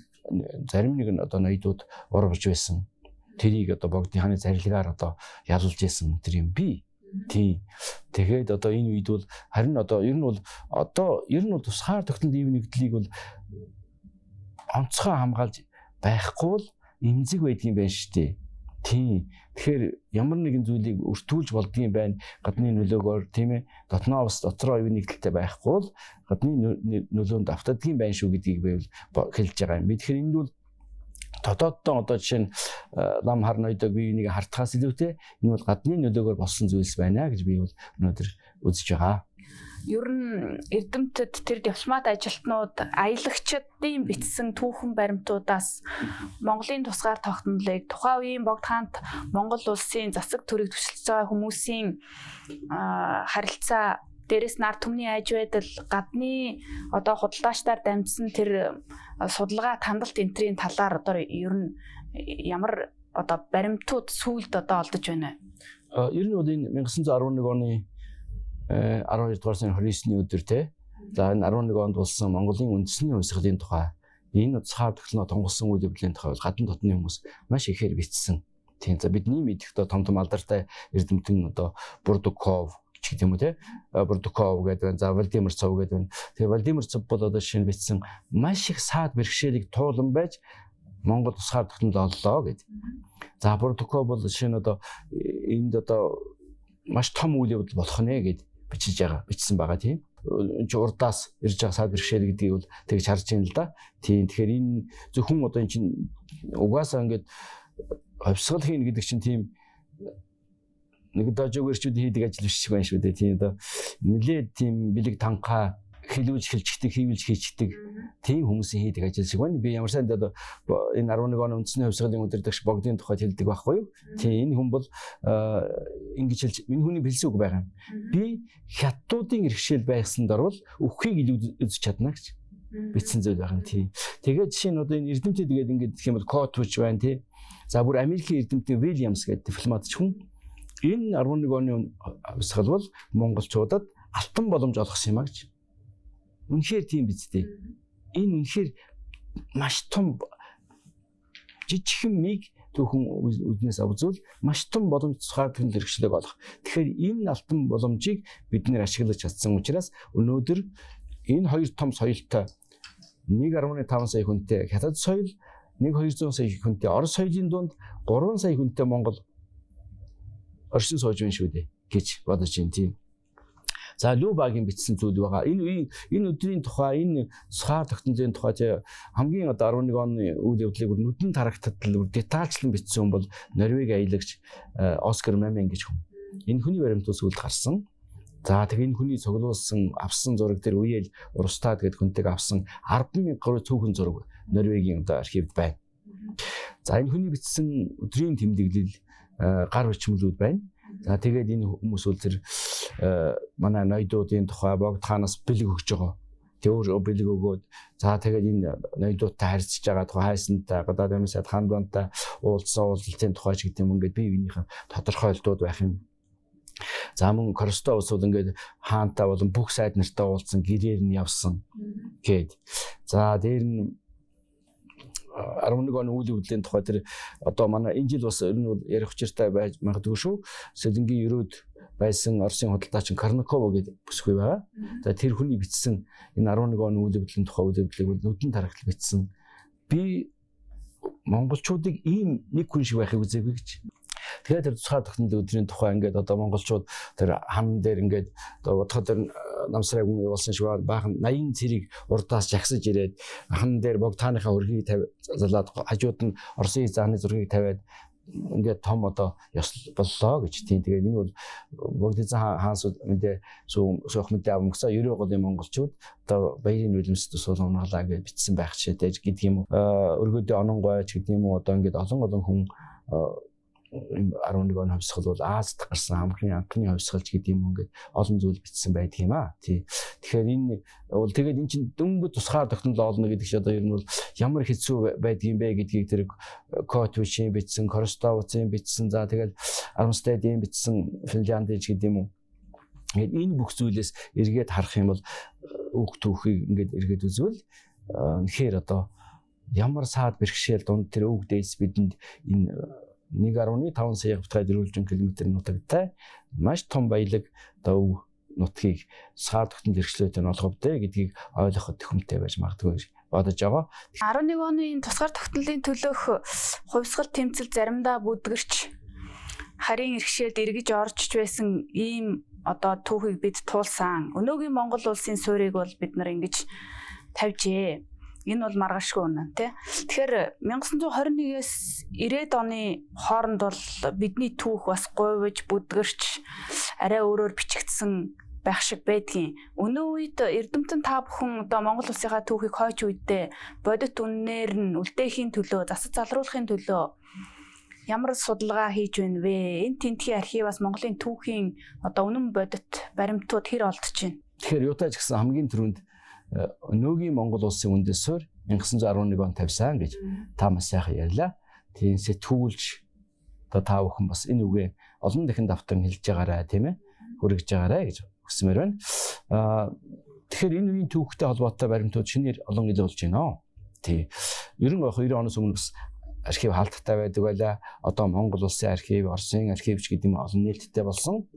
Speaker 2: зарим нэг нь одоо ноёдууд ургаж байсан. Тэрийг одоо богдны хааны зарилгаар одоо ялуулж байсан тэр юм би. Тийм. Тэгээд одоо энэ үед бол харин одоо ер нь бол тусгаар тогтнол ив нэгдлийг бол онцгой хамгаалж байхгүй бол эмзэг байдгийн байна шүү дээ. Тийм. Тэгэхээр ямар нэгэн зүйлийг өртүүлж болдгийм байна. Гадны нөлөөгөөр тийм ээ. Дотноо бас дотроо ив нэгдэлтэй байхгүй бол гадны нөлөөнд автадгийм байна шүү гэдгийг би хэлж байгаа юм. Тэгэхээр энэ бол дотооддоо одоо жишээ нь лам хар ноёдог бие биенийг хартахаас илүүтэй энэ бол гадны нөлөөгөөр болсон зүйлс байна гэж би бол өнөөдөр үзэж байгаа.
Speaker 1: Ер нь эрдэмтэд тэр дипломат ажилтнууд аялагчдын бичсэн түүхэн баримтуудаас Монголын тусгаар тогтнолыг тухайн үеийн Богдхаант Монгол улсын засаг төрийг түшилж байгаа хүмүүсийн харилцаа дээрээс нар түмний айж байдал гадны одоо худалдаачдаар дамжсан тэр судалгаа хандлт энтрийн талаар одоо ер нь ямар одоо баримтууд сүүлд одоо олдож байна.
Speaker 2: Ер нь бол энэ 1911 оны 12 дугаар сарын 29-ний өдөр те. За энэ 11 онд болсон Монголын үндэсний хувьсгалын тухай энэ цаар технологи тунгалсан үйл явдлын тухай гадна дотны хүмүүс маш ихээр бичсэн. Тийм за бидний мэдих том алдартай эрдэмтэн одоо Бурдуков ч гэдэг юм уу те. Бурдуков гэдэг за Владимир Цов гэдэг. Тэгээ Владимир Цов бол одоо шинэ бичсэн маш их саад бэрхшээлийг туулан байж Монгол тусгаар технологи оллоо гэдэг. За Бурдуков бол шинэ одоо энд одоо маш том үйл явдал болох нэ гэд бичсэн байгаа тийм. Энд чи урдаас ирж байгаа саад бэрхшээл гэдгийг бол тэгж харж байна л да. Тийм тэгэхээр энэ зөвхөн одоо эн чинь угаасаа ингээд хувьсгал хийн гэдэг чинь тийм нэг дожог өрчүүд хийдэг ажил биш байна шүү дээ. Тийм одоо нэлээд тийм бэлэг танхаа хэлүүлж хэлчихдэг, хийвэлж хийчихдэг тийм хүмүүсийн хийдэг ажил шиг байна. Би ямар сайн одоо энэ 11 оны үндэсний хувьсгалын өдөрдөгч богдын тухайд хэлдэг байхгүй юу? Тийм энэ хүн бол ингэж хэлж энэ хүний бэлсэн үг байгаа юм. Би хятадуудын иргэшэл байсанд орвол өхийг илүү үзэж чадна гэж бичсэн зүйл байгаа юм тийм. Тэгээд жишээ нь одоо энэ эрдэмтэд тэгээд ингэж гэх юм бол Котвич байна тийм. За бүр Америкийн эрдэмтэн Вильямс гэдэг дипломатч хүн энэ 11 оны хувьсгал бол монголчуудад алтан боломж олгосон юм а гэж. Үнэхээр тийм биз дээ. Энэ үнэхээр маш том жижигхэн миг түүхэн үднээс авзуул маш том боломж цахаар тэн хэрэгшлэг олох. Тэгэхээр энэ алтан боломжийг бид нэр ашиглаж чадсан учраас өнөөдөр энэ хоёр том соёлтой 1.5 сая хүнтэй хятад соёл 200 сая хүнтэй Орос соёлын дунд 3 сая хүнтэй Монгол оршин сууж байна шүү дээ гэж бодож байна тийм. За Любагийн бичсэн зүйл байгаа. Энэ өдрийн тухай энэ цахаар тогтнолын тухай хамгийн одоо 11 оны үйл явдлыг нүдэн тарагтал детальчлан бичсэн хүн бол Норвеги аялагч Оскар Мамин гэж хүн. Энэ хүний баримтууд сүлд гарсан. За тэгээ энэ хүний цуглуулсан авсан зураг дээр үеэл Урстад гэдэг хүнтэйг авсан 10,000 гаруй цөөхөн зураг Норвегийн одоо архивд байна. За энэ хүний бичсэн өдрийн тэмдэглэл гар бичмэлүүд байна. За тэгээд энэ хүмүүс үл тэр манай ноёдуудын тухай богд хаанаас бэлэг өгч байгаа. Тэр бэлэг өгөөд за тэгээд энэ ноёдуудтай харьцаж байгаа тухай хайсантай гадаад юмсад хандвантай уулзсан уулзалтын тухай ч гэдэг юм ингээд бие биенийхээ тодорхойлтууд байх юм. За мөн Коросто улс бол ингээд хаантай болон бүх сайд нартай уулзсан гэрээр нь явсан гээд. За дээр нь 11 оны үйл явдлын тухай тэр одоо манай энэ жил бас ер нь бол ярих учиртай байж магадгүй шүү. Сэлэнгийн ерөөд байсан Оросын худалдаач Карнакова гэдэг бүсгүй байгаа. За тэр хүний бичсэн энэ 11 оны үйл явдлын тухай үйл явдлыг нүдэн тарахтал бичсэн. Би монголчуудыг ийм нэг хүн шиг байхыг үзээгүй гэж. Тэгэхээр тэр цахаар тогтнол өдрийн тухай ингээд одоо монголчууд тэр хан дээр ингээд одоо бодоход тэр намсраг явуулсан шиг баахан 80 цэрийг урдаас жагсаж ирээд хан дээр богдтааныхаа хөргийг залаад хажууд нь Оросын зааны зургийг тавиад ингээд том одоо ёс боллоо гэж тийм. Тэгээд энэ бол богдын хаансууд мэдээ суух мэдээ авмагсаа 90 голын монголчууд одоо баярын үлэмсд сул унгалаа гэж бичсэн байх жишээтэй гэдэг юм уу. Өргөдөө онон гойч гэдэг юм уу одоо ингээд олон хүн 11 оны хувьсгал бол Азад гарсан хамгийн анхны хувьсгалч гэдэг юм ингээд олон зүйл бичсэн байдаг юм аа. Тий. Тэгэхээр энэ бол тэгээд эн чинь дөнгөж тусгаар тогтнол олно гэдэг чинь одоо ер нь бол ямар хэцүү байдгийм бэ гэдгийг тэр Котвичийн бичсэн, Коростовцын бичсэн, за тэгээд Армстедийн бичсэн Финляндич гэдэг юм уу. Тэгээд энэ бүх зүйлээс эргээд харах юм бол үг түүхийг ингээд эргээд үзвэл үнэхээр одоо ямар саад бэрхшээл дунд тэр үг дээс бидэнд энэ 1.5 сая хавтгай 400 км нутагтай маш том баялаг одоо нутгийг саад тогтнол хэрэгслөөтэй нь олгов дээ гэдгийг ойлгоход төхөмтэй байж магадгүй бодож байгаа.
Speaker 1: 11 оны тусгаар тогтнолын төлөөх хувьсгал тэмцэл заримдаа бүдгэрч харийн иргэшээлд эргэж орж байсан ийм одоо түүхийг бид туулсан. Өнөөгийн Монгол улсын суурийг бол бид нар ингэж тавьжээ. Энэ бол маргаашгүй үнэн тий. Тэгэхээр 1921-с 90-ад оны хооронд бол бидний түүх бас говьж бүдгэрч арай өөрөөр бичигдсэн байх шиг байдгийн. Өнөө үед эрдэмтэн та бүхэн одоо Монгол улсынхаа түүхийг хойч үедээ бодит үннээр нь үлдээхийн төлөө, засаж залруулахын төлөө ямар судалгаа хийж байна вэ? Энэ тентхийн архиваас Монголын түүхийн одоо үнэн бодит баримтууд хэр олдож байна?
Speaker 2: Тэгэхээр юутаж гэсэн хамгийн түрүүнд өнөөгийн Монгол улсын үндэс суурь 1911 он тавьсан гэж та маш сайхан ярьлаа. Тийм сэтгүүлч одоо та бүхэн бас энэ үгээ олон дахин давтан хэлж байгаарай тийм ээ. Хүргэж байгаарай гэж хүсмээр байна. Тэгэхээр энэ үеийн түүхтэй холбоотой баримтууд шинээр олон ил болж байна. Тий. Ер нь 2 оноос өмнө бас архив хаалттай байдаг байлаа. Одоо Монгол улсын архив, Оросын архивч гэдэг юм олон нээлттэй болсон.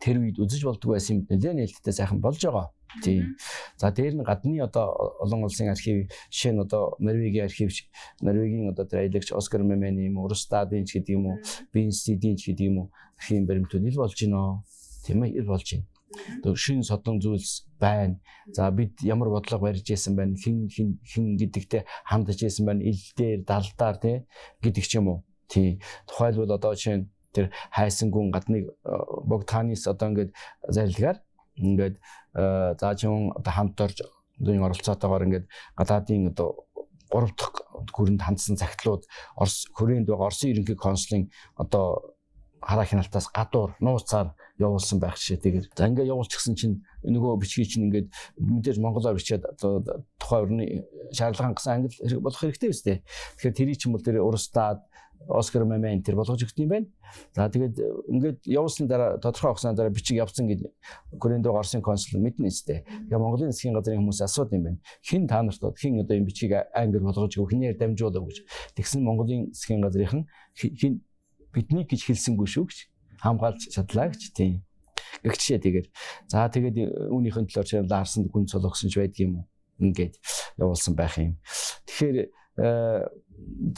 Speaker 2: Тэр үед үзэж болдгоо байсан юм нэлээд нээлттэй сайхан болж байгаа. Тийм. За дээр нь гадны одоо олон улсын архив жишээ нь одоо Норвегийн архивч, Норвегийн одоо тэр аялагч Оскар Мемени юм уу, Урстадын ч гэдэг юм уу, Бинстидийн ч гэдэг юм уу архивын баримтууд ил болж байна. Тийм ээ, ил болж байна. Тэр шин содон зүйлс байна. За бид ямар бодлого барьж ийсэн байна, хин гэдэгтэй хандж ийсэн байна, ил дээр, далдаар тий гэдэг ч юм уу. Тийм. Тухайлбал одоо жишээ нь тэр хайсан гүн гадныг богд хаанаас одоо ингээд зарилгаар ингээд за чин одоо хамт орж энэ оролцоотойгоор ингээд гадаадын одоо 3 дахь хүрээнд хандсан цагтлууд Орос хүрээнд байгаа Оросын ерөнхий консулын одоо хараа хяналтаас гадуур нууцаар явуулсан байх шээ. Тэгээд за ингээд явуулчихсан чинь нөгөө бичгийг чинь ингээд мэдээж монголоор бичээд одоо тухайн орны шаардлага хангасан англи хэрэг болох хэрэгтэй биз дээ. Тэгэхээр тэрий чинь бол тэр Урстад Оскар Мемени тэр болгож өгд юм байна. За тэгээд ингээд явуулсны дараа тодорхой хугацааны дараа бичиг явцсан гэж Корейнд Оросын консул мэднэ үстэй. Тэгээ Монголын засгийн газрын хүмүүс асууд юм байна. Хин та нарт хин одоо энэ бичгийг англи болгож өгөх хинээр дамжуулав гэж. Тэгсэн Монголын засгийн газрынхан хин бидний гэж хэлсэнгүй шүү гэж хамгаалж чадлаа гэж тийм. Гэгчээ тэгээд за тэгээд үүнийхэн төлөөр чинь Ларсанд гүн цологсон ч байдаг юм уу? Ингээд явуулсан байх юм. Тэгэхээр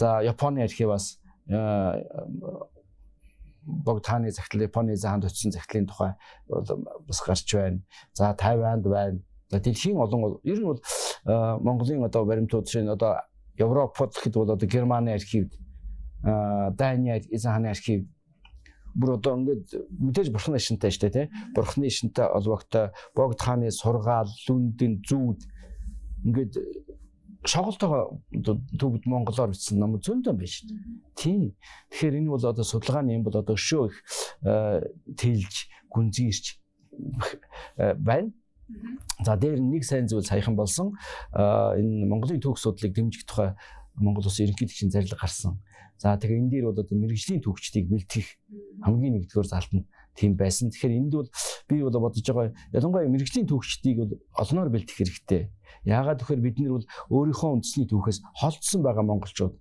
Speaker 2: за Японы архиваас Богдхааны захидлын Японы заанд очсон захидлын тухай бас гарч байна. За Тайванд байна. За дэлхийн олон ер нь бол Монголын одоо баримтууд чинь одоо Европод гэхэд бол одоо Германы архив, Дани эзэн архив бүр одоо ингээд мэдээж бурхны шинтэй штэ тий. Бурхны шинтэй олбогтой Богдхааны сургаал, лүндэн, зүүд ингээд шоголтойгоо төвд монголоор бичсэн ном зөндөө байна шүү дээ. Тийм. Тэгэхээр энэ бол одоо судалгааны юм бол одоо өшөө их тэлж, гүнзгийрч байна. За дээр нэг сайн зүйл саяхан болсон. Энэ Монголын түүх судлалыг дэмжих тухай Монгол Улсын ерөнхийлөгчийн зарлиг гарсан. За тэгээ энэ дээр бол одоо мэрэгжлийн түүхчдийг бэлтгэх хамгийн нэгдүгээр залтанд тийм байсан. Тэгэхээр энд бол би бол бодож байгаа ялангуяа мэрэгжлийн түүхчдийг бол олноор бэлтгэх хэрэгтэй. Яагаад гэхээр бид нар бол өөрийнхөө үндэсний түүхээс холдсон байгаа монголчууд.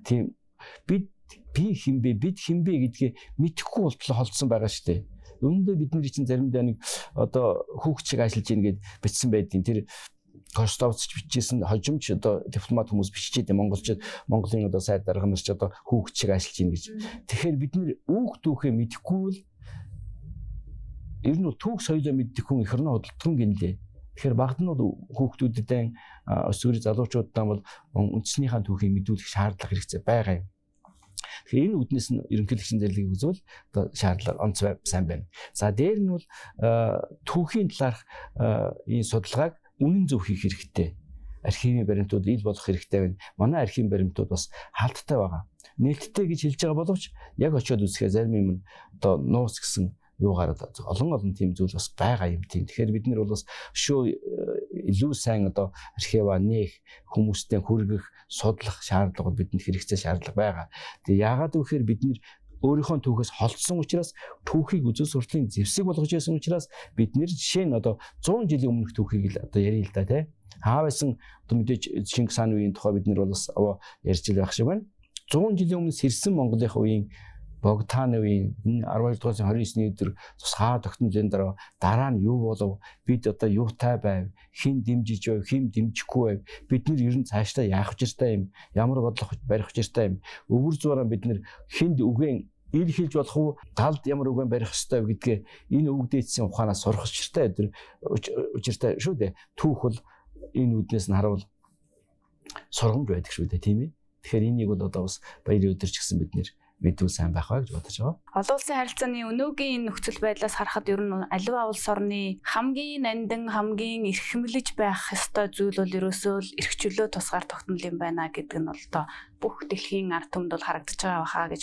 Speaker 2: Тийм бид хинбэ гэдгээ мэдэхгүй болтлоо холдсон байгаа шүү дээ. Үүндээ бидний чинь заримдаа нэг одоо хүүхчиг ажиллаж ийн гэд бичсэн байдгийн тэр Костовч бичсэн хожимч одоо дипломат хүмүүс биччихэд монголчууд Монголын одоо сайд дарга нар ч одоо хүүхчиг ажиллаж ийн гэж. Тэгэхээр бид нэр үүх түүхээ мэдэхгүй бол ер нь түүх соёлоо мэддэг хүн эх орны хөдөлгөөн гинлээ. Тэгэхээр багт нь бол хүүхдүүдэд өсвөр залуучуудаа бол үндэснийхээ түүхийг мэдүүлэх шаардлага хэрэгцээ байгаа юм. Тэгэхээр энэ үднэс нь ерөнхийлөгчийн зарлигийг үзвэл одоо шаардлага онц сайн байна. За дээр нь бол түүхийн талаарх энэ судалгааг үнэн зөв хийх хэрэгтэй. Архивын баримтууд ил болох хэрэгтэй байна. Манай архивын баримтууд бас хаалттай байгаа. Нээлттэй гэж хэлж байгаа боловч яг очиод үзэхээр зарим юм одоо нууц гэсэн юугаар олон тийм зүйл бас байгаа юм тийм. Тэгэхээр бид нар бол бас шөө илүү сайн одоо архива нээх, хүмүүстэй хүргэх, судлах шаардлага бидэнд хэрэгцээ шаардлага байгаа. Тэгээ яагаад гэвэл бид нар өөрийнхөө түүхээс холдсон учраас түүхийг үзэл сурталын зэвсэг болгож байсан учраас бид нэр жишээ нь одоо 100 жилийн өмнөх түүхийг л одоо ярил л да тий. Хаа байсан одоо мэдээж Чингис хааны үеийн тухай бид нар бас ярьж ил байх шиг байна. 100 жилийн өмнө сэрсэн Монголын үеийн Богдхааны үеийн 12 дугаар сарын 29-ний өдөр цусгаар тогтнолын дараа нь юу болов? Бид одоо юутай байв? Хин дэмжиж байв? Хин дэмжихгүй байв? Бид нар ер нь цаашдаа яах учиртай юм? Ямар бодлого барих учиртай юм? Өвөр зуураа бид нар хинд үгэн ил хэлж болох уу? Талд ямар үгэн барих ёстой вэ гэдгээ энэ өвгдээдсэн ухаанаас сурах учиртай шүү дээ. Түүх бол энэ үднээс нь харуул сургамж байдаг шүү дээ, тийм ээ. Тэгэхээр энийг бол одоо бас баярын өдөр ч гэсэн бид нэр мэдвэл сайн байх ба гэж бодож байгаа.
Speaker 1: Олон улсын харилцааны өнөөгийн нөхцөл байдлаас харахад ер нь аливаа улс орны хамгийн нандин хамгийн эрхэмлэж байх ёстой зүйл бол ерөөсөө л эрх чөлөө тусгаар тогтнол юм байна гэдэг нь бол одоо бүх дэлхийн ард түмэнд бол харагдаж байгаа баха гэж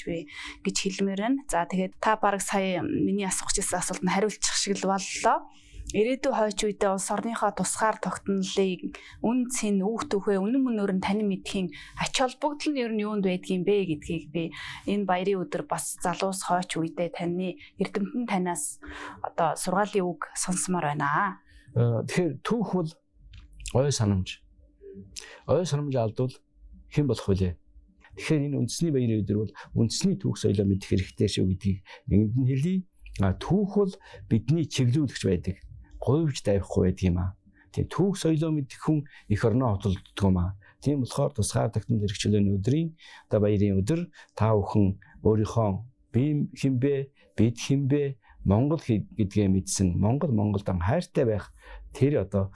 Speaker 1: би хэлмээр байна. За тэгээд та бараг сая миний асуух гэсэн асуултанд хариулчих шиг л боллоо. ирээдүйн хойч үедээ улс орныхоо тусгаар тогтнолыг үн цэн үүх түүхээ үнэн мөнөөр нь танин мэдхийн ач холбогдол нь ер нь юунд байдгийм бэ гэдгийг би энэ баярын өдөр бас залуус хойч үедээ таны эрдэмтэн танаас одоо сургаалын үг сонсомоор байна.
Speaker 2: Тэгэхээр түүх бол ой санамж. Ой санамж алдвал хэн болох вүлээ? Тэгэхээр энэ үндэсний баярын өдөр бол үндэсний түүх соёлоо мэдэх хэрэгтэй шүү гэдгийг нэгэнд нь хэлье. Түүх бол бидний чиглүүлэгч байдаг. Говьж давихгүй байдаг юм аа. Тийм түүх соёлоо мэдэх хүн эх орноо хотолддог юм аа. Тийм болохоор тусгаар тогтнол эрхчлөөний өдрийн одоо баярын өдөр та бүхэн өөрийнхөө би хинбэ, бид хинбэ, Монгол гэдгээ мэдсэн, Монголд хайртай байх тэр одоо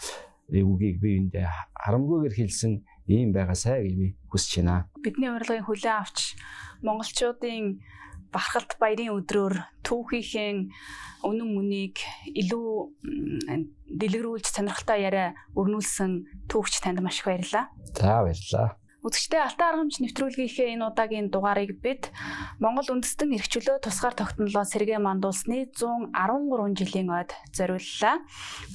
Speaker 2: үгийг биендээ харамгүйгээр хэлсэн ийм байгаасай гэж би хүсэж байна.
Speaker 1: Бидний урилгын хүлээн авч монголчуудын бахалт баярын өдрөөр түүхийнхээ үнэн мөнийг илүү дэлгэрүүлж сонирхолтой яриа өрнүүлсэн түүхч танд маш их баярлалаа.
Speaker 2: За баярлалаа.
Speaker 1: Үзэгчдээ Алтан аргамч нэвтрүүлгийнхээ энэ удаагийн дугаарыг бид Монгол үндэстэн эрхчлөө тусгаар тогтнолоо сэргээ мандуулсны 113 жилийн ойд зориуллаа.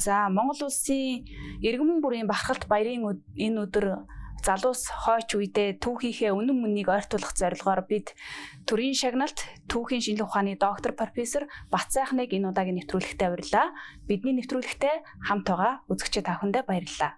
Speaker 1: За Монгол улсын иргэн бүрийн бахалт баярын энэ өдөр залуус хойч үедээ түүхийнхээ үнэн мөнийг ойртуулах зорилгоор бид төрийн шагналт түүхийн шинжилгээ ухааны доктор профессор Бат сайхныг энэ удаагийн нэвтрүүлэгтээ урьлаа. Бидний нэвтрүүлэгтээ хамт байгаа үзэгчид та бүхэндээ баярлалаа.